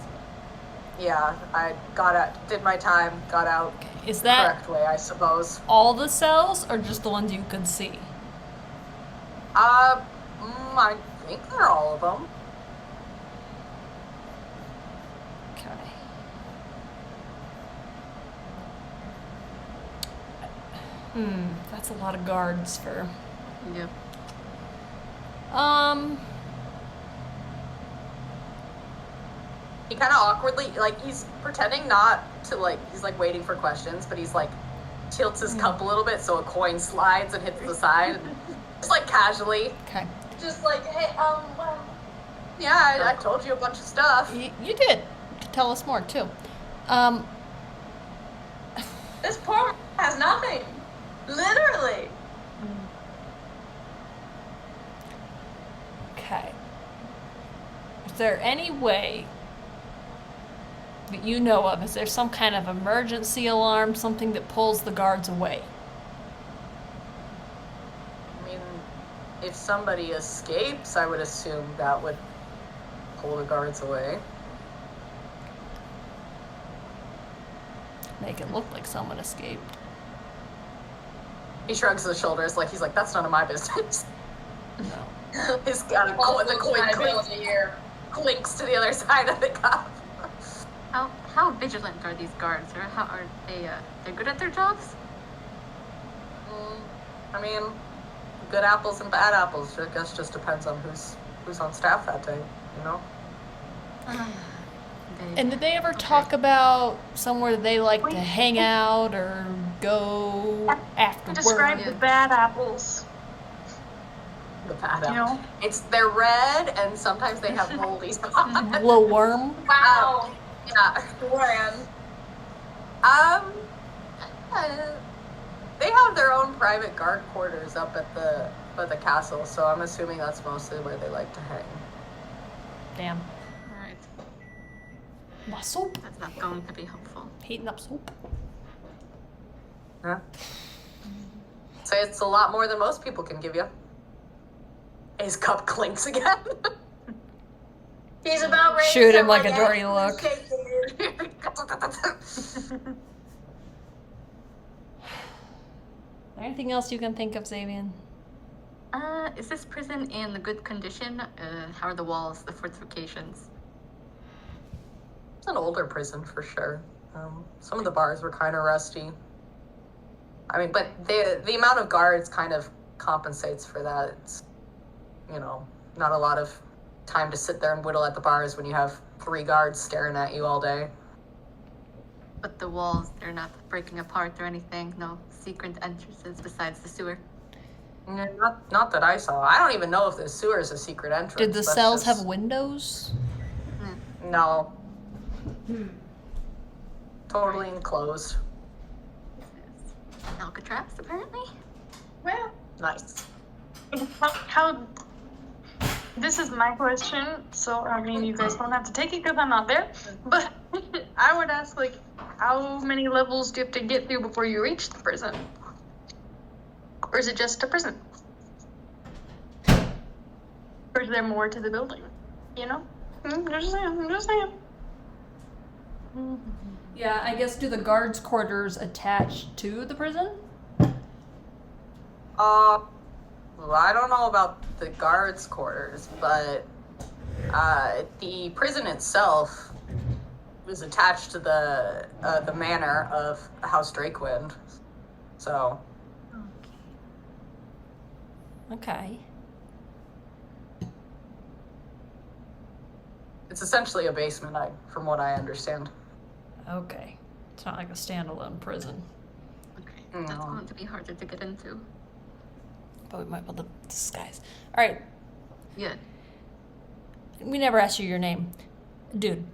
Yeah, I got out, did my time, got out Is the that correct way, I suppose. all the cells or just the ones you could see? I think they're all of them. Okay. That's a lot of guards for. Yep. He kind of awkwardly, like, he's pretending not to, like, he's, like, waiting for questions, but he's, like, tilts his cup a little bit so a coin slides and hits the side. And just, like, casually. Okay. Just like, hey, Yeah, I told you a bunch of stuff. You did. Tell us more, too. this poor man has nothing. Literally. Okay. Is there any way that you know of? Is there some kind of emergency alarm, something that pulls the guards away? I mean, if somebody escapes, I would assume that would pull the guards away. Make it look like someone escaped. He shrugs his shoulders like he's like, that's none of my business. No. His the coin clinks to the other side of the cup. How vigilant are these guards, or how are they? They're good at their jobs. I mean, good apples and bad apples. I guess just depends on who's on staff that day. You know. And did they ever talk about somewhere they like to hang out or go after Describe work? the bad apples. The bad You apple. know? They're red and sometimes they have moldy spots. Little worm? Wow. Yeah. Grand. They have their own private guard quarters up at the castle, so I'm assuming that's mostly where they like to hang. Damn. All right, My soup. that's not going to be helpful. Heating up soup. Huh? So it's a lot more than most people can give you. His cup clinks again. He's about ready Shoot to him like a get dirty look. Anything else you can think of, Xavian? Is this prison in good condition? How are the walls, the fortifications? It's an older prison for sure. Some of the bars were kind of rusty. I mean, but the amount of guards kind of compensates for that. It's, you know, not a lot of time to sit there and whittle at the bars when you have 3 guards staring at you all day. But the walls, they're not breaking apart or anything. No secret entrances besides the sewer. Not that I saw. I don't even know if the sewer is a secret entrance. Did the That's cells just- have windows? No. Totally enclosed. This is Alcatraz, apparently. Well, Nice. how this is my question, so I mean you guys don't have to take it because I'm not there, but I would ask, like, how many levels do you have to get through before you reach the prison? Or is it just a prison? Or is there more to the building? You know? I'm just saying. Yeah, I guess do the guards' quarters attach to the prison? Well, I don't know about the guards' quarters, but the prison itself was attached to the manor of House Drakewind. So, Okay. it's essentially a basement, from what I understand. Okay. It's not like a standalone prison. Okay, that's No. going to be harder to get into. But we might be able to disguise. Alright, Yeah. we never asked you your name. Dude.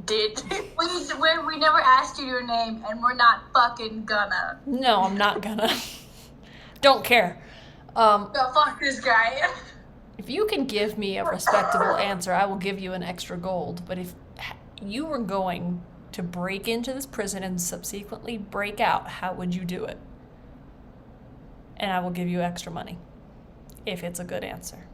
Did We never asked you your name, and we're not fucking gonna. No, I'm not gonna. Don't care. Go fuck this guy. If you can give me a respectable answer, I will give you an extra gold. But if you were going to break into this prison and subsequently break out, how would you do it? And I will give you extra money. If it's a good answer.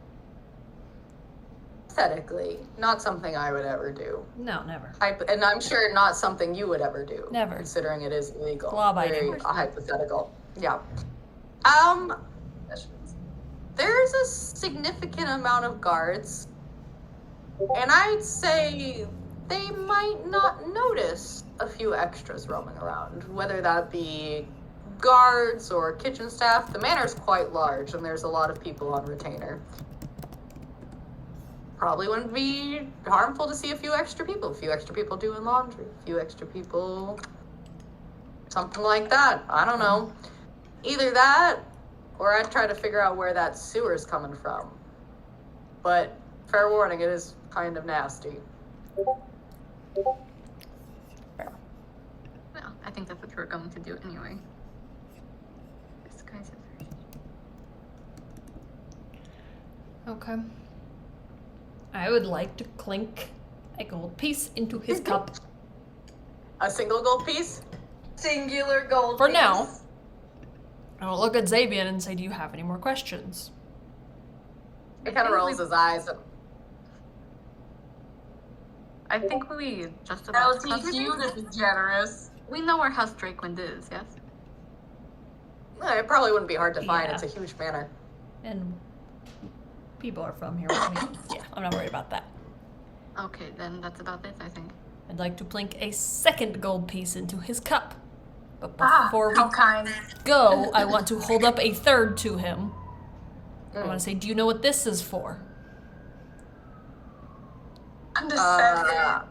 Hypothetically, not something I would ever do. No, never. And I'm sure not something you would ever do. Never. Considering it is illegal. Law-abiding. Very hypothetical. Yeah. There's a significant amount of guards, and I'd say they might not notice a few extras roaming around, whether that be guards or kitchen staff. The manor's quite large, and there's a lot of people on retainer. probably wouldn't be harmful to see a few extra people doing laundry, a few extra people, something like that. I don't know. Either that, or I'd try to figure out where that sewer's coming from. But fair warning, it is kind of nasty. Well, I think that's what we're going to do anyway. This guy's Okay. I would like to clink a gold piece into his cup. A single gold piece? Singular gold. For piece. now. I'll look at Zabian and say, do you have any more questions? It kind of rolls his eyes. I think we just That'll about teach you to be generous. We know where House Drakewind is, yes? It probably wouldn't be hard to find. Yeah. It's a huge manor. And people are from here. Yeah, I'm not worried about that. Okay, then that's about it, I think. I'd like to plink a second gold piece into his cup. But Ah, before how we kind. go, I want to hold up a third to him. I want to say, do you know what this is for? Condescending.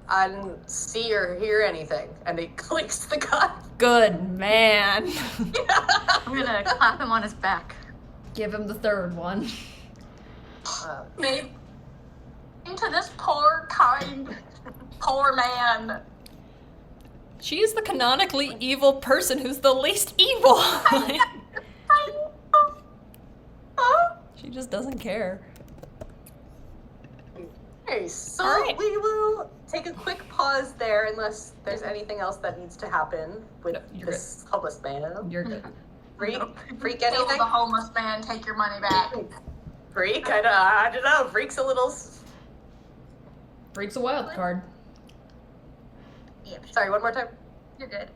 I didn't see or hear anything. And he clicks the gun. Good man. I'm gonna clap him on his back. Give him the third one. Made into this poor, kind, poor man. She is the canonically evil person who's the least evil. She just doesn't care. Okay, so All right. we will take a quick pause there unless there's anything else that needs to happen with No, you're this homeless man. You're good. Freak Kill anything? the homeless man, take your money back. Freak? I don't know. Freak's a little... Freak's a wild card. Yep. Sorry, one more time. You're good.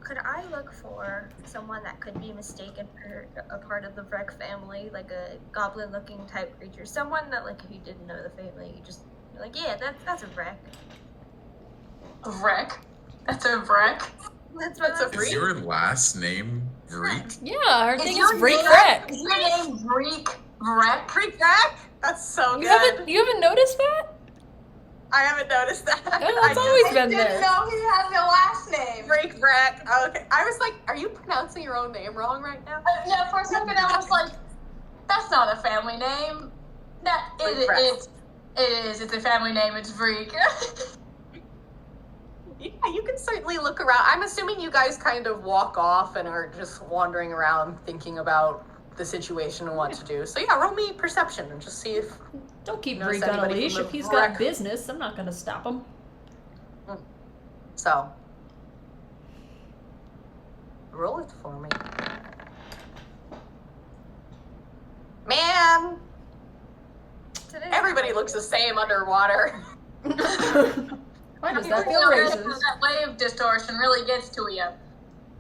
Could I look for someone that could be mistaken for a part of the Vreck family, like a goblin-looking type creature? Someone that, like, if you didn't know the family, you just you're like, yeah, that's a Vreck. Vreck? That's a Vreck? That's what That's a I'm Is your last name Vreek? Yeah, her thing is your Freak name- Freck. Is your name Vreek? Vreck? Freak Rack? That's so You good. haven't noticed that? I haven't noticed that. That's always been Didn't there. know he had no last name. Freak Rack. Okay. I was like, are you pronouncing your own name wrong right now? Yeah, for a second I was like, that's not a family name. That Vreek. it is. It's a family name. It's Vreek. Yeah, you can certainly look around. I'm assuming you guys kind of walk off and are just wandering around thinking about the situation and what to do. So yeah, roll me perception and just see if... Don't keep Notice Freak on a anybody leash. from If the he's got Vreck. business, I'm not gonna stop him. So. Roll it for me. Man! Today's Everybody looks the same underwater. Why does that You feel know, racist? that wave distortion really gets to you.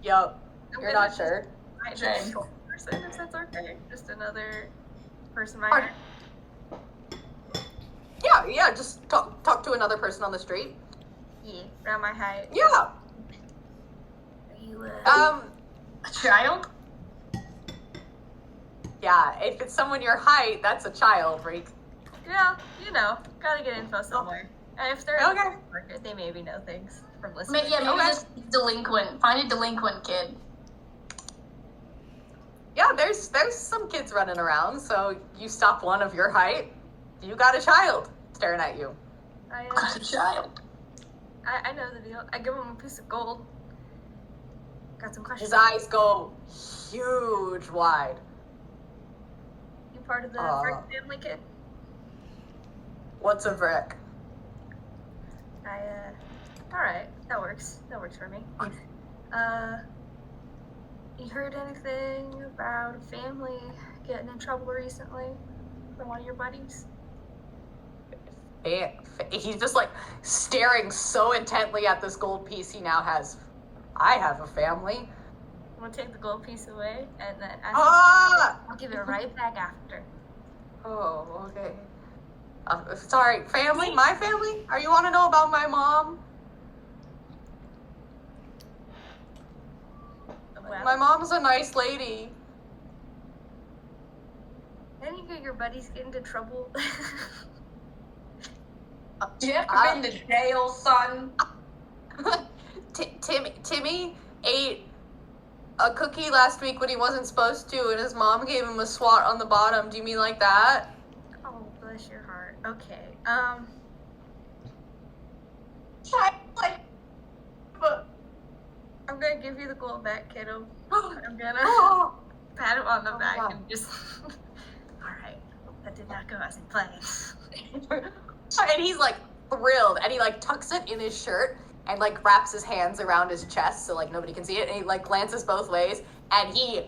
Yup. I'm You're gonna not sure. I Jane. just person, if that's okay. Just another person my Pardon? height. Yeah, just talk to another person on the street. Yeah, around my height. Yeah. Are you Um, A child? yeah, if it's someone your height, that's a child, Freak. Yeah, you know, gotta get info somewhere. And if they're in Okay. the market, they maybe know things from Maybe, listening. maybe Okay. just delinquent. Find a delinquent kid. Yeah, there's some kids running around, so you stop one of your height, you got a child staring at you. A child. I know the deal. I give him a piece of gold. Got some questions. His eyes go huge wide. You part of the Vreck family, kid? What's a brick? Alright, that works. That works for me. You heard anything about a family getting in trouble recently from one of your buddies? He's just like staring so intently at this gold piece he now has. I have a family. I'm gonna take the gold piece away and then Ah! I'll give it right back after. Oh, okay. Sorry, family? My family? Are you want to know about my mom? Well, My mom's a nice lady. then you any of your buddies get into trouble? You ever been to jail, son? Timmy ate a cookie last week when he wasn't supposed to, and his mom gave him a swat on the bottom. Do you mean like that? Oh, bless your heart. Okay. I'm gonna give you the gold back, kiddo. I'm gonna pat him on the back wow. and just. Alright, that did not go as in planned. And he's like thrilled, and he like tucks it in his shirt and like wraps his hands around his chest so like nobody can see it, and he like glances both ways, and he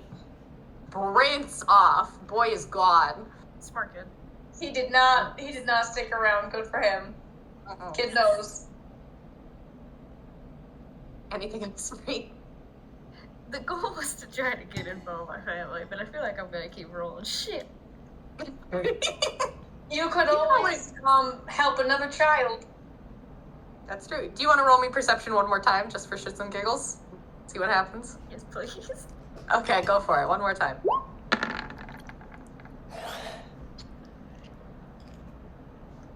sprints off. Boy is gone. Smart kid. He did not stick around. Good for him. Kid knows. Anything in free. The goal was to try to get involved with my family, but I feel like I'm gonna keep rolling shit. You could always help another child. That's true. Do you want to roll me perception one more time, just for shits and giggles? See what happens? Yes, please. Okay, go for it. One more time.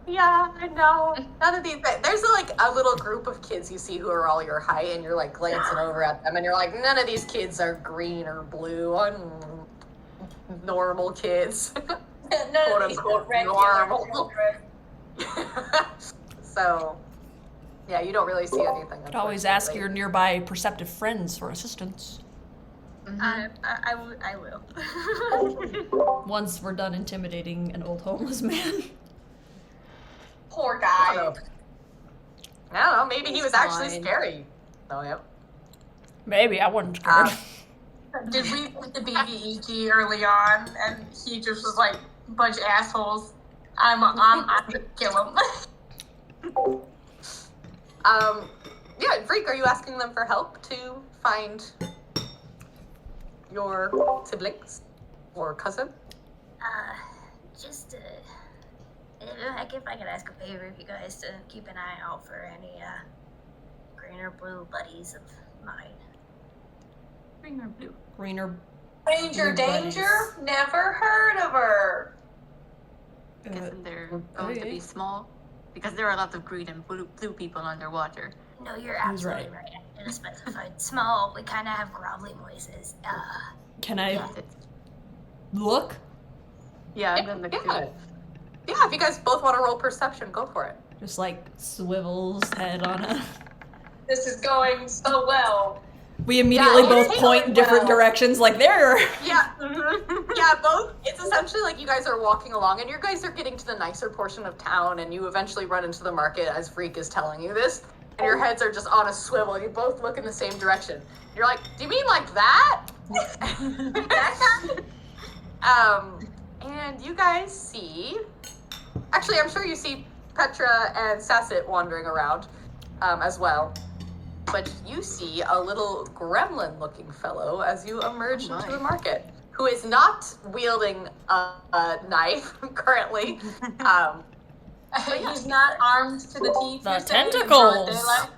Yeah, I know. None of these. There's like a little group of kids you see who are all your height, and you're like glancing over at them, and you're like, none of these kids are green or blue. Normal kids. None of these are regular children. So, yeah, you don't really see anything. Could always ask your nearby perceptive friends for assistance. I will. Once we're done intimidating an old homeless man. Poor guy. I don't know. Maybe he was actually fine. scary. Oh, yep. Maybe I wasn't scared. Did we put the BBEG early on, and he just was like, bunch of assholes. I'm gonna kill him. Yeah, Freak, are you asking them for help to find your siblings or cousin? Just heck, if I could ask a favor of you guys to keep an eye out for any green or blue buddies of mine. Green or blue? Green or Ranger Blue Danger? Never heard of her. I'm guessing they're going to be small because there are lots of green and blue people underwater. No, you're Who's absolutely right. I should have specified small. We kind of have grovelly voices. Can I Yeah. look? Yeah, I'm gonna look too. Yeah, if you guys both want to roll perception, go for it. Just like swivels head on a. This is going so well. We immediately Yeah, both it's point in different well. directions, like there. Yeah. Yeah, both. It's essentially like you guys are walking along, and you guys are getting to the nicer portion of town, and you eventually run into the market as Freak is telling you this, and your heads are just on a swivel, and you both look in the same direction. You're like, do you mean like that? And you guys see... Actually, I'm sure you see Petra and Sasset wandering around as well. But you see a little gremlin-looking fellow as you emerge into the market, who is not wielding a knife currently. He's not armed to the teeth. The you're saying, in broad tentacles. daylight?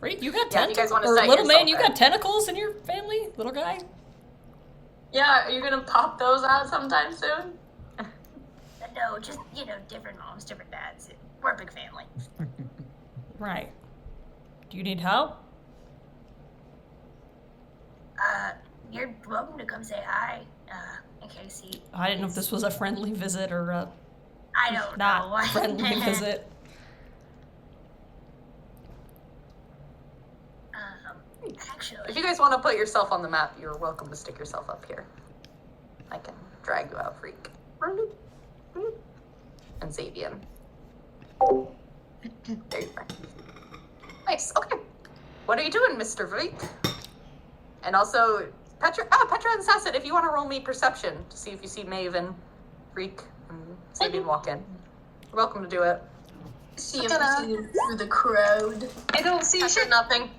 Right, you got Yeah, if you guys tentacles? wanna Or set little man, yourself you up. got tentacles in your family, little guy? Yeah, are you gonna pop those out sometime soon? No, just, different moms, different dads. We're a big family. Right. Do you need help? You're welcome to come say hi, in case he... I didn't know if this was a friendly visit or a I don't not know. friendly visit. Actually, If you guys want to put yourself on the map, you're welcome to stick yourself up here. I can drag you out, Freak. And Xavian. There you are. Nice, okay. What are you doing, Mr. Freak? And also, Petra and Sasset, if you want to roll me perception to see if you see Maven, Freak, and Xavian walk in. You're welcome to do it. See if we see through the crowd. I don't see Sasset, shit. nothing.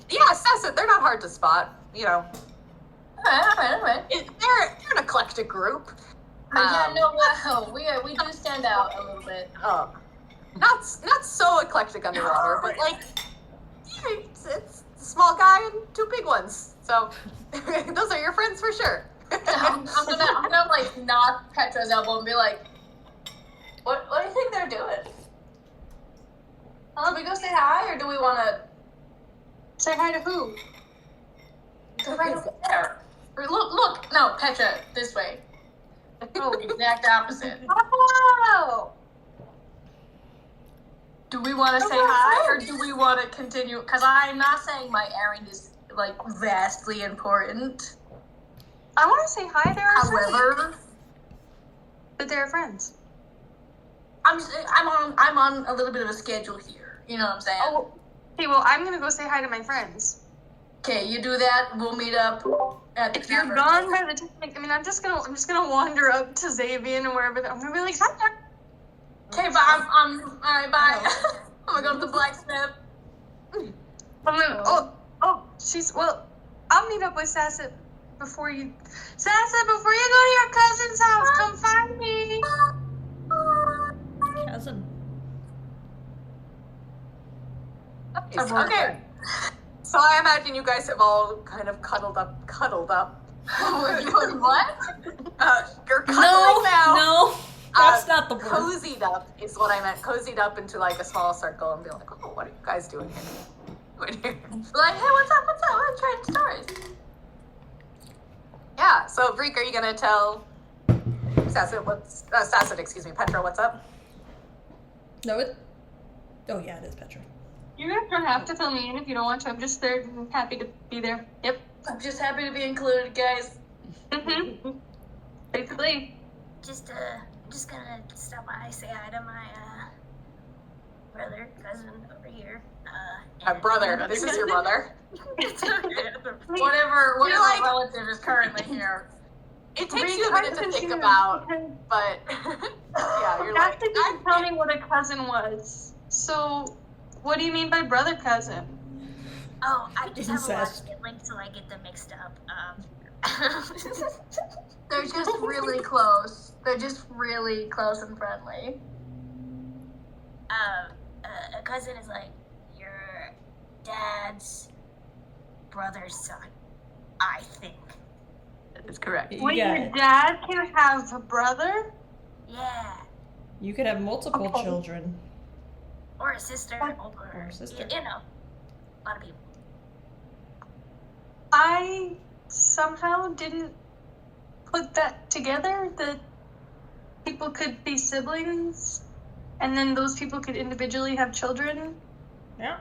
Yeah, Sasset, they're not hard to spot. Alright. They're an eclectic group. Yeah, no, wow. We do stand out a little bit. Not so eclectic underwater, but like, yeah, it's a small guy and two big ones. So those are your friends for sure. I'm gonna like knock Petra's elbow and be like, what do you think they're doing? We go say hi, or do we want to Say hi to who? go right over there? Or look, no, Petra, this way. Oh, exact opposite. Oh! Do we want to say hi, or do we want to continue? Because I'm not saying my errand is like vastly important. I want to say hi. They're our friends. However, But they're friends. I'm on a little bit of a schedule here. You know what I'm saying? Oh, okay. Well, I'm gonna go say hi to my friends. Okay, you do that. We'll meet up at the If you're tavern. gone by the time, I mean, I'm just gonna wander up to Xavian or wherever. I'm gonna be like, hi. Okay, but I'm all right. Bye. I'm gonna go to the blacksmith. I'm gonna, she's, well, I'll meet up with Sassa before you go to your cousin's house, come find me. Cousin. Okay. So I imagine you guys have all kind of cuddled up. We're doing what? You're cuddling now. No, that's not the word. Cozied up is what I meant. Cozied up into like a small circle and be like, oh, what are you guys doing here? Like, hey, what's up? I'm trying stories. Yeah. So Vreek, are you gonna tell Sasset, excuse me, Petra, what's up? No, it. Oh yeah, it is Petra. You guys don't have to fill me in if you don't want to. I'm just there and happy to be there. Yep. I'm just happy to be included, guys. Basically. Just gonna stop by, say hi to my brother, cousin over here. Brother. This is your brother. Whatever like- relative is currently here. It takes you a minute to think about, but yeah, you're like, Actually, didn't tell me what a cousin was. So, what do you mean by brother cousin? Oh, I just have a lot of Incest. siblings, so I get them mixed up. They're just really close. They're just really close and friendly. A cousin is like your dad's brother's son, I think. That is correct. You Wait, got your it. dad can have a brother? Yeah, You could have multiple Okay. children. or a sister, or Or a sister. You know, a lot of people. I somehow didn't put that together, that people could be siblings, and then those people could individually have children. Yeah.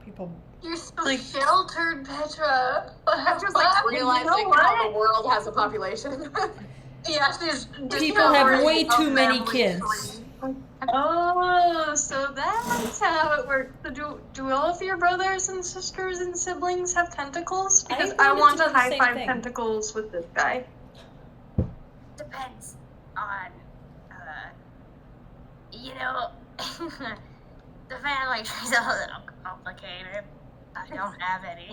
People. You're so Like- sheltered, Petra. Petra's like realizing You know how what? the world has a population. Yeah, she's People have way too many kids. Oh, so that's how it works. So do all of your brothers and sisters and siblings have tentacles? Because I wanted want to to do the high same five thing. tentacles with this guy. Depends on, you know, the family tree's a little complicated. I don't have any.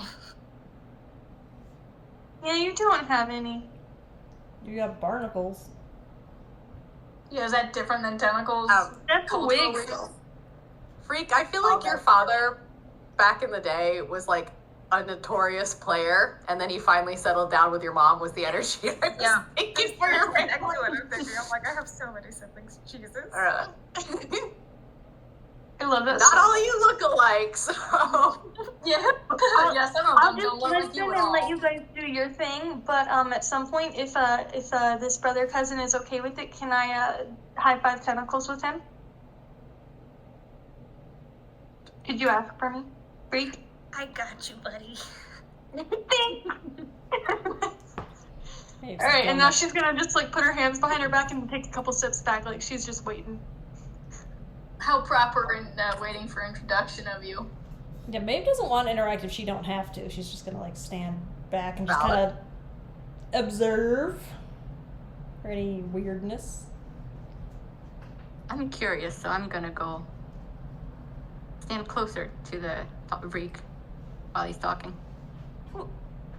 Yeah, you don't have any. You got barnacles. Yeah, is that different than tentacles? That's Culturally? wigs. Freak, I feel like your father back in the day was like a notorious player, and then he finally settled down with your mom was the energy. I was Yeah. thinking for your That's exactly what I'm thinking. I'm like, I have so many siblings. Jesus. I love that. Not all you look alike, so Yeah. Yes, some of I'll them just don't look like listen you at and let all. you guys do your thing. But at some point, if this brother cousin is okay with it, can I high five tentacles with him? Did you ask for me, freak? I got you, buddy. Hey, All right, and now she's gonna just like put her hands behind her back and take a couple steps back, like she's just waiting. How proper and waiting for introduction of you. Yeah, Maeve doesn't want to interact if she don't have to. She's just gonna like stand back and just Valid. kind of observe for any weirdness. I'm curious, so I'm gonna go stand closer to the Reek while he's talking.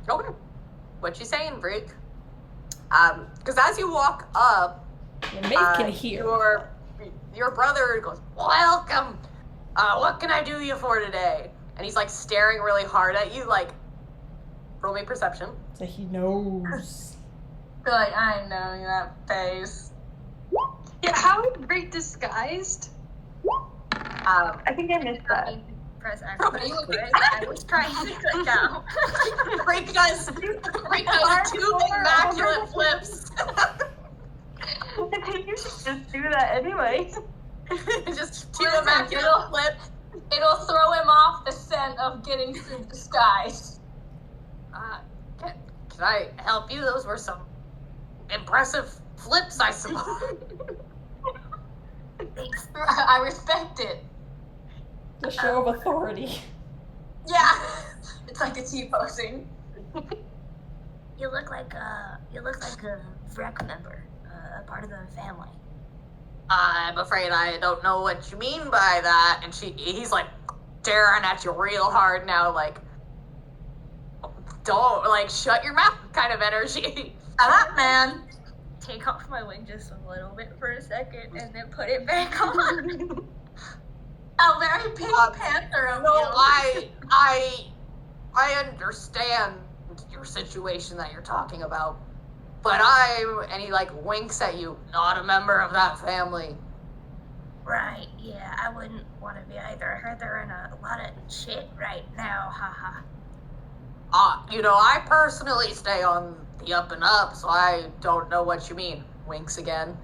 okay. What you saying, Freak? Because as you walk up, Yeah, Maeve can hear. your brother goes, "Welcome. What can I do you for today?" And he's like staring really hard at you. Like, roll me perception. So he knows. Be like, I know that face. Yeah, how is Rick disguised? I think I missed that. Press X. I was trying to click out. Rick does 2 immaculate flips. I think you should just do that anyway. Just 2 immaculate flips. It'll throw him off the scent of getting through disguise. Can I help you? Those were some impressive flips, I suppose. Thanks. I respect it. The show of authority. Yeah. It's like a T-posing. You look like a wreck member, a part of the family. I'm afraid I don't know what you mean by that. And he's like staring at you real hard now, like, don't, like, shut your mouth kind of energy. Shut up, man. Take off my wing just a little bit for a second and then put it back on. A very Pink Panther of No, you. I understand your situation that you're talking about, but and he like winks at you, not a member of that family. Right, yeah, I wouldn't want to be either. I heard they're in a lot of shit right now, haha. I personally stay on the up and up, so I don't know what you mean. Winks again.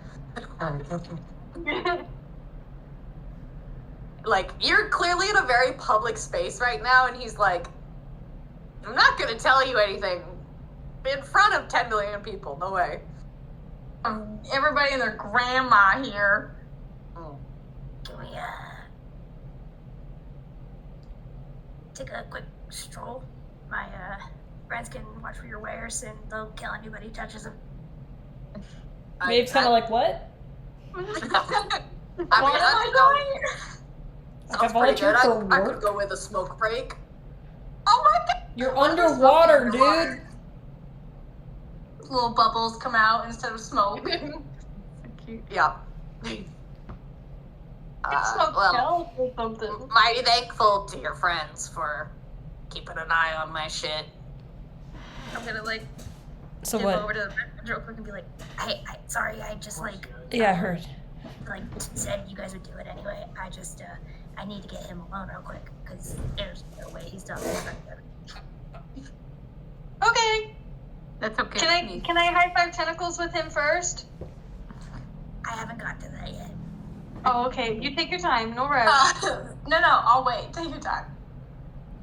Like, you're clearly in a very public space right now, and he's like, I'm not gonna tell you anything in front of 10 million people, no way. Everybody and their grandma here. Can we, take a quick stroll? My, friends can watch for your wares, and they'll kill anybody who touches them. Maeve's kind of like, what? I mean, What am I doing? Like a sounds pretty good. volunteer for I could work? go with a smoke break. Oh my god! You're underwater, dude. Little bubbles come out instead of smoke. So cute. Yeah. It's so Well, or something. mighty thankful to your friends for keeping an eye on my shit. I'm gonna like So dip what? over to the back real quick and be like, Hey, sorry, I just, like, Yeah, I heard. said you guys would do it anyway. I just, I need to get him alone real quick, because there's no way he's done this. Okay. That's okay. Can I high five tentacles with him first? I haven't got to that yet. Oh, okay. You take your time. No rush. No, I'll wait. Take your time.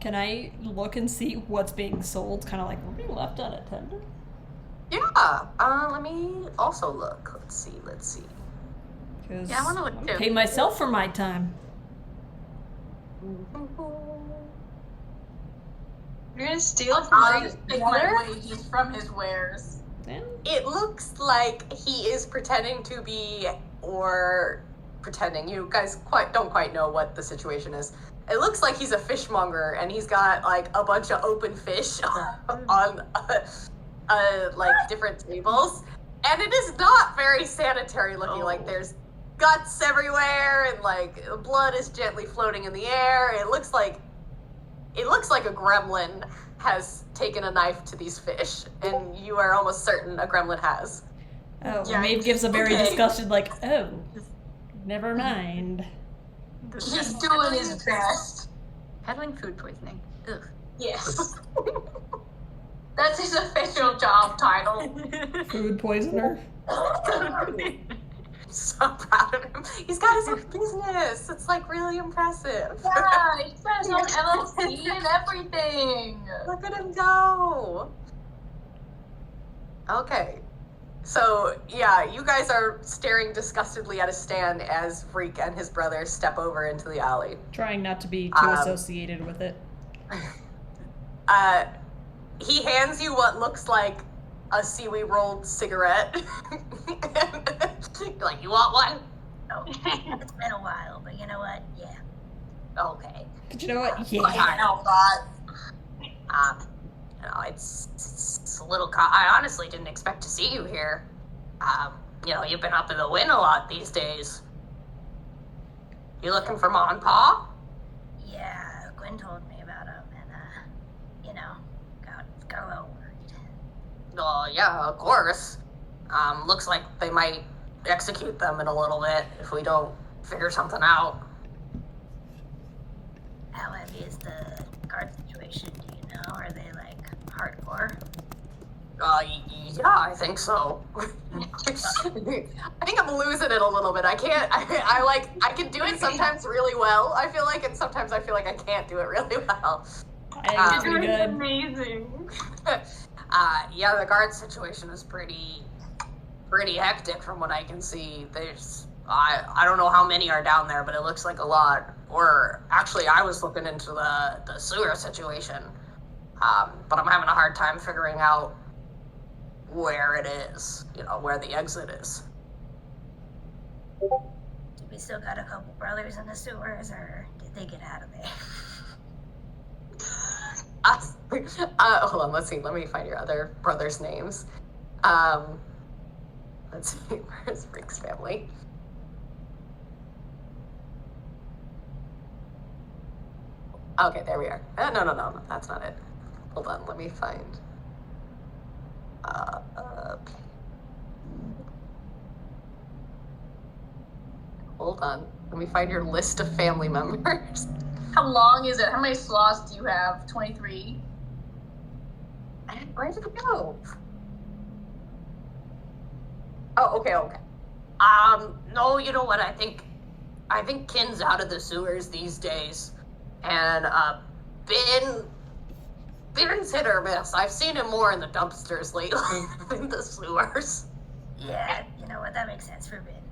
Can I look and see what's being sold? Kind of like, were we left unattended? Yeah. Let me also look. Let's see. Because Yeah, I wanna look too. pay myself for my time. You're gonna steal from I'll Ray's just take water? my wages from his wares. Yeah. It looks like he is pretending to be, or pretending. You guys don't quite know what the situation is. It looks like he's a fishmonger, and he's got like a bunch of open fish on like different tables, and it is not very sanitary looking. Like there's guts everywhere, and like blood is gently floating in the air. It looks like a gremlin has taken a knife to these fish, and you are almost certain a gremlin has. Oh, Yeah, Maeve gives a very okay. disgusted, like, oh, never mind. He's doing his best. Peddling food poisoning. Ugh. Yes. That's his official job title. Food poisoner. So proud of him. He's got his own business. It's like really impressive. Yeah, he's got his own LLC and everything. Look at him go. Okay. So, yeah, you guys are staring disgustedly at a stand as Freak and his brother step over into the alley. Trying not to be too Um, associated with it. He hands you what looks like a seaweed rolled cigarette. You're like, you want one? Oh, it's been a while, but you know what? Yeah. Okay. But you know what? I Yeah. know that. It's a little. I honestly didn't expect to see you here. You've been up in the wind a lot these days. You looking for Ma and Pa? Yeah, Gwen told me about him, and, got a little worried. Oh, yeah, of course. Looks like they might execute them in a little bit if we don't figure something out. How heavy is the guard situation? Do you know? Are they like hardcore? Yeah, I think so. I think I'm losing it a little bit. I can't. I can do it sometimes really well. I feel like, and sometimes I feel like I can't do it really well. I think it's pretty good. Amazing. Yeah, the guard situation is pretty hectic from what I can see. There's I don't know how many are down there, but it looks like a lot. Or actually, I was looking into the sewer situation, but I'm having a hard time figuring out where it is. You know, where the exit is. Do we still got a couple brothers in the sewers, or did they get out of there? Hold on, let's see. Let me find your other brothers' names. Let's see. Where's Rick's family? Okay, there we are. No, that's not it. Hold on, let me find. Hold on. Let me find your list of family members. How long is it? How many slots do you have? 23? Where did it go? Oh, okay. No, you know what? I think Kin's out of the sewers these days, and Ben's hit or miss. I've seen him more in the dumpsters lately than the sewers. Yeah, you know what? That makes sense for Ben.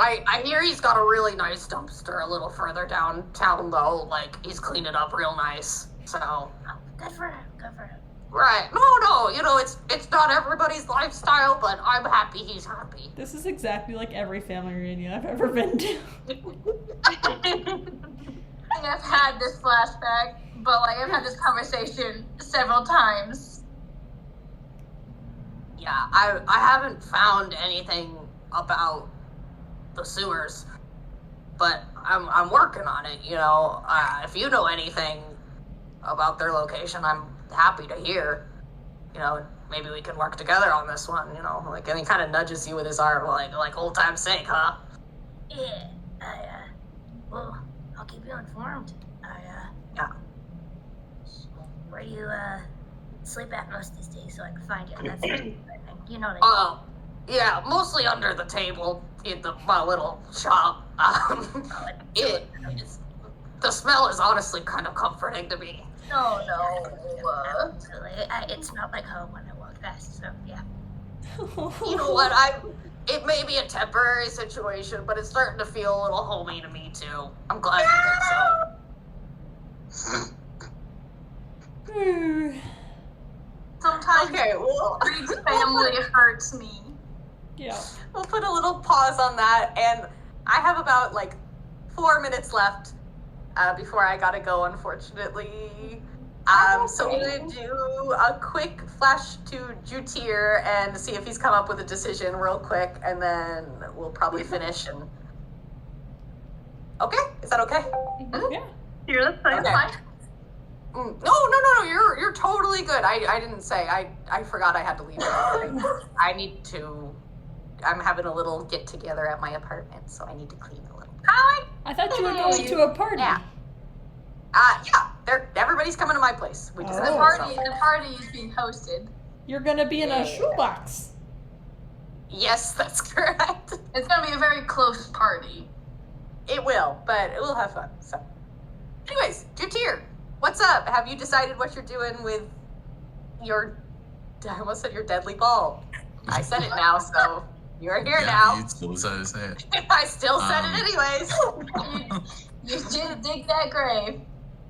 I hear he's got a really nice dumpster a little further downtown though. Like, he's cleaned it up real nice. So. Oh, good for him. Right. No, you know, it's not everybody's lifestyle, but I'm happy he's happy. This is exactly like every family reunion I've ever been to. I think I've had this flashback, but like I've had this conversation several times. Yeah, I haven't found anything about the sewers, but I'm working on it. You know, if you know anything about their location, I'm happy to hear. You know, maybe we can work together on this one. You know, like, and he kind of nudges you with his arm, like old time's sake, huh? Yeah, well, I'll keep you informed. Yeah. Where do you sleep at most these days so I can find you? That's you know what I mean. Oh, yeah, mostly under the table in my little shop. The smell is honestly kind of comforting to me. No. Absolutely. It smelled like home when I walked past, so yeah. You know what? It may be a temporary situation, but it's starting to feel a little homey to me too. I'm glad you think so. Sometimes Reed's family hurts me. Yeah. We'll put a little pause on that, and I have about 4 minutes left before I gotta go, unfortunately. So we're gonna do a quick flash to Jutir and see if he's come up with a decision real quick, and then we'll probably finish. And okay, is that okay? Yeah. Here, that's fine. Okay. No, you're totally good. I didn't say. I forgot I had to leave. I'm having a little get together at my apartment, so I need to clean a little. I thought you were going to a party. Yeah. Everybody's coming to my place. We just The party is being hosted. You're gonna be in a shoebox. Yes, that's correct. It's gonna be a very close party. It will, but it will have fun. So, anyways, Jutir, what's up? Have you decided what you're doing with your? I almost said your deadly ball. I said it now, so you're here now. You still decided to say it. I still said it anyways. You did dig that grave.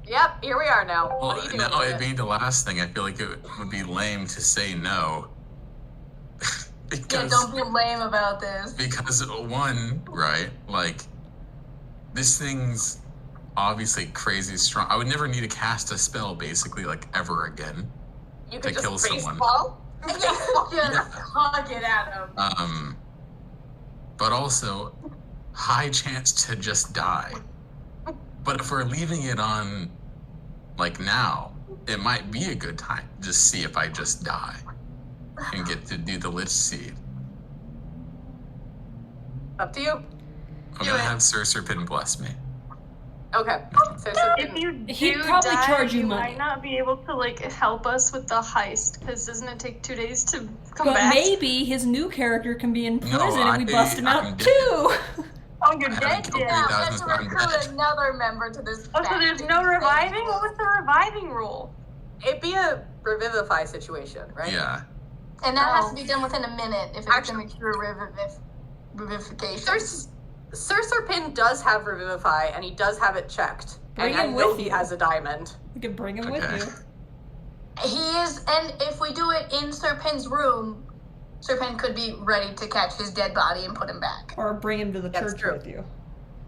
Yep, here we are now. Well, What are you doing no, with it it? being the last thing, I feel like it would be lame to say no. Yeah, don't be lame about this. Because one, right, this thing's obviously crazy strong. I would never need to cast a spell, basically, ever again. You could to just kill someone. baseball? Just hug it at him. But also, high chance to just die. But if we're leaving it on, now, it might be a good time. Just see if I just die and get to do the Lich Seed. Up to you. I'm gonna have Sir Serpent bless me. Okay. So If you He'd do probably die, charge you money. might not be able to like help us with the heist because doesn't it take 2 days to come But back? maybe his new character can be in No, prison and we bust him out I'm dead. too. Oh, you're I dead, haven't killed dead. Yeah, we 3,000 have to so I'm recruit dead. another member to this. Oh, so there's no reviving? What was the reviving rule? it'd be a revivify situation, right? Yeah. And that has Oh. to be done within a minute if it's Actually- going to cure revivification. Sir Serpin does have revivify, and he does have it checked. Bring and I him know with he you. has a diamond. We can bring him with Okay. you. He is, and if we do it in Serpin's room, Serpin could be ready to catch his dead body and put him back. Or bring him to the That's church true. with you.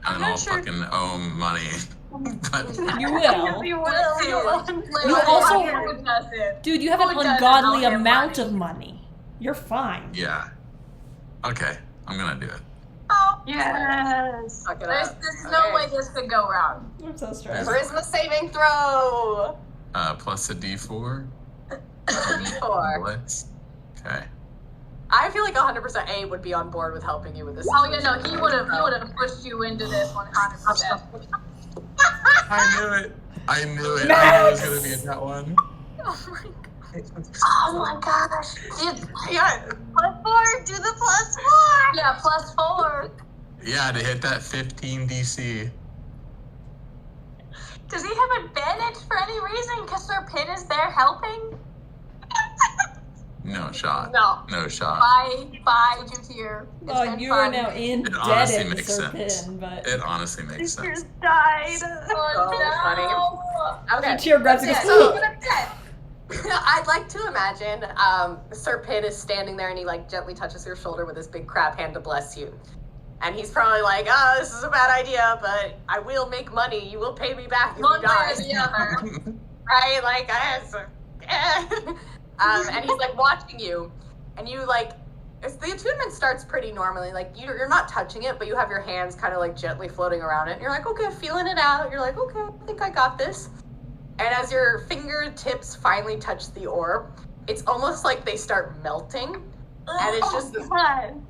And not I'll sure. fucking owe him money. But You will. You Will, You also- Who does it? Dude, you have an Who doesn't ungodly owe him amount money? of money. You're fine. yeah. Okay, I'm gonna do it. Oh, Yes. Suck it there's up. no Okay. way this could go wrong. I'm so stressed. Charisma saving throw. Plus a D4. D4. Blitz. Okay. I feel like 100% A would be on board with helping you with this. Oh yeah, no, situation. he would have pushed you into this 100%. I knew it. I knew it. I knew it was gonna be in that one. Oh my gosh. Yeah. +4. Do the +4. Yeah, +4. Yeah, to hit that 15 DC. Does he have advantage for any reason? Because Serpin is there helping? No shot. No. No shot. Bye, Jutier. It's Oh, been you are fun. now It honestly indebted makes to sense. Serpin, but It honestly makes Sisters sense. died. Oh, no. Okay. Jutier grabs and Yeah, goes, so- "Ooh." I'd like to imagine Sir Pitt is standing there and he like gently touches your shoulder with his big crab hand to bless you. And he's probably like, oh, this is a bad idea, but I will make money. You will pay me back if One you way die. or the other. Right? Like, and he's like watching you. And you like, the attunement starts pretty normally. Like, you're not touching it, but you have your hands kind of like gently floating around it. And you're like, okay, feeling it out. You're like, okay, I think I got this. And as your fingertips finally touch the orb, it's almost like they start melting. And it's just this God.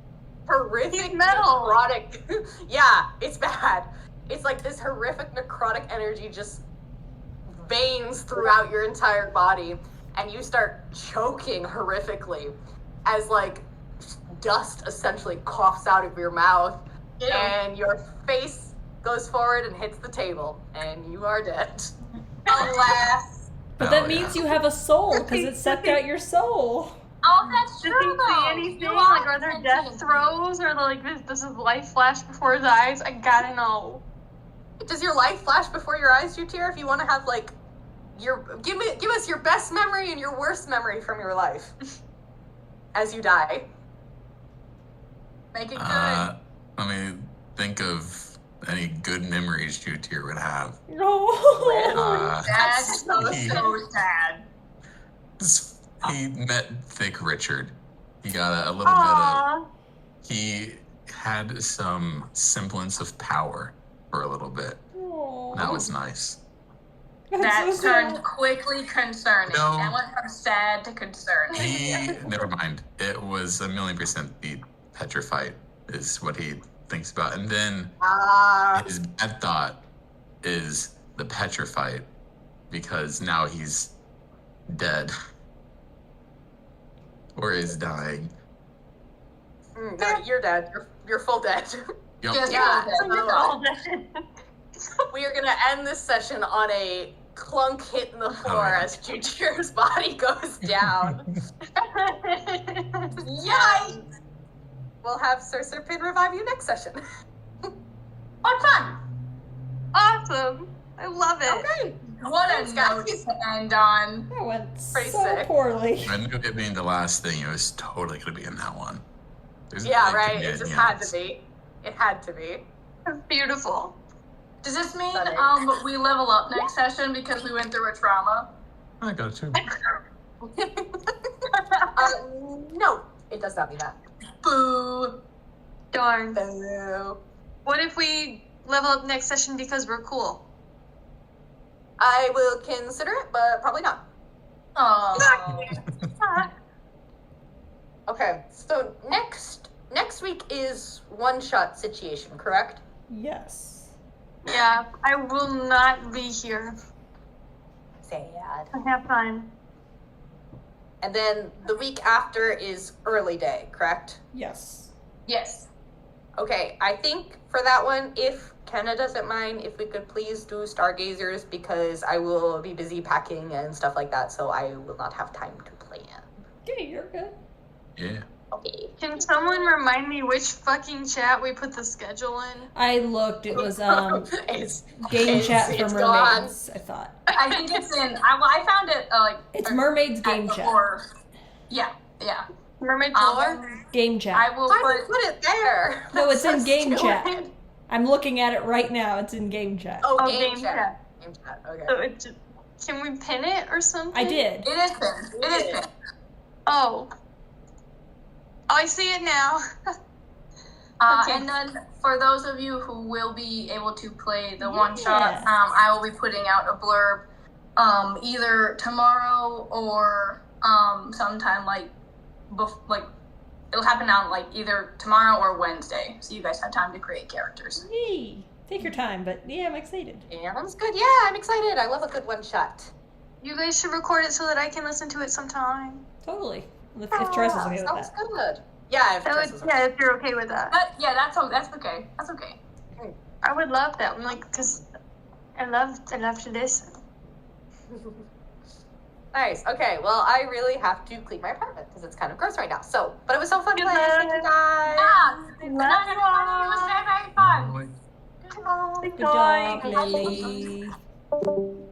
horrific He's metal. necrotic. Yeah, it's bad. It's like this horrific necrotic energy just veins throughout your entire body, and you start choking horrifically as like dust essentially coughs out of your mouth, Ew. and your face goes forward and hits the table, and you are dead. Alas. But Hell that yeah. means you have a soul because it sucked out your soul. Oh, that's Does true, he though. see anything? You Like, are there sentient. death throes or like this is life flash before his eyes? I gotta know. Does your life flash before your eyes, Jutir? If you want to have like give us your best memory and your worst memory from your life as you die. Make it good. Let me think of any good memories Jutier would have. No. That's so sad. He met Thick Richard. He got a little bit Aww. of. He had some semblance of power for a little bit. That was nice. That so sad. turned quickly concerning. No. That went from sad to concerning. He never mind. It was 1,000,000% the petrified is what he thinks about, and then his bad thought is the petrified because now he's dead or is dying. No, you're dead. You're full dead. Yup. Just Yeah. a little bit. All dead. We are gonna end this session on a clunk hit in the floor yeah. as Jutir's body goes down. Yikes! We'll have Sir Serpin revive you next session. What fun! Awesome. I love it. Okay. What a Thanks, guys. note to end on. That went Pretty so sick. poorly. I knew it being the last thing, it was totally gonna be in that one. There's Yeah, big right. It just had to convenience. be. It had to be. It's beautiful. Does this mean Stunning. we level up next session because we went through a trauma? I got it too. No, it does not mean that. Boo! Darn. Boo. What if we level up next session because we're cool? I will consider it, but probably not. Oh. Okay, so next week is one-shot situation, correct? Yes. Yeah, I will not be here. Sad. I have fun. And then the week after is early day, correct? Yes. Yes. Okay, I think for that one, if Kenna doesn't mind, if we could please do Stargazers, because I will be busy packing and stuff like that, so I will not have time to plan. Okay, you're good. Yeah. Okay. Can someone remind me which fucking chat we put the schedule in? I looked. It was It's game chat for it's mermaids. I thought I think it's in. I found it like. it's mermaids game chat. before. Yeah. Mermaid lore? Game chat. I will Why put. put it there? No, it's That's in so game chat. stupid. I'm looking at it right now. It's in game chat. Oh, Oh, game game chat. chat. Game chat. Okay. So it's, can we pin it or something? I did. It is pinned. It is pinned. Oh. I see it now. Okay. And then for those of you who will be able to play the one shot, I will be putting out a blurb either tomorrow or sometime like it'll happen on like either tomorrow or Wednesday, so you guys have time to create characters. Hey, take your time, but yeah, I'm excited. Yeah, that's good. Yeah, I'm excited. I love a good one shot. You guys should record it so that I can listen to it sometime. Totally. If Tress is okay with Sounds that. good. Yeah, if Tress is okay. Yeah, if you're okay with that. But yeah, that's okay. That's okay. I would love that. I'm like, cause I love to listen. Nice. Okay. Well, I really have to clean my apartment because it's kind of gross right now. So, but it was so fun Good playing. Thank you luck. guys. Yeah, everybody. It was very, very fun. Boy. Good job, Lily.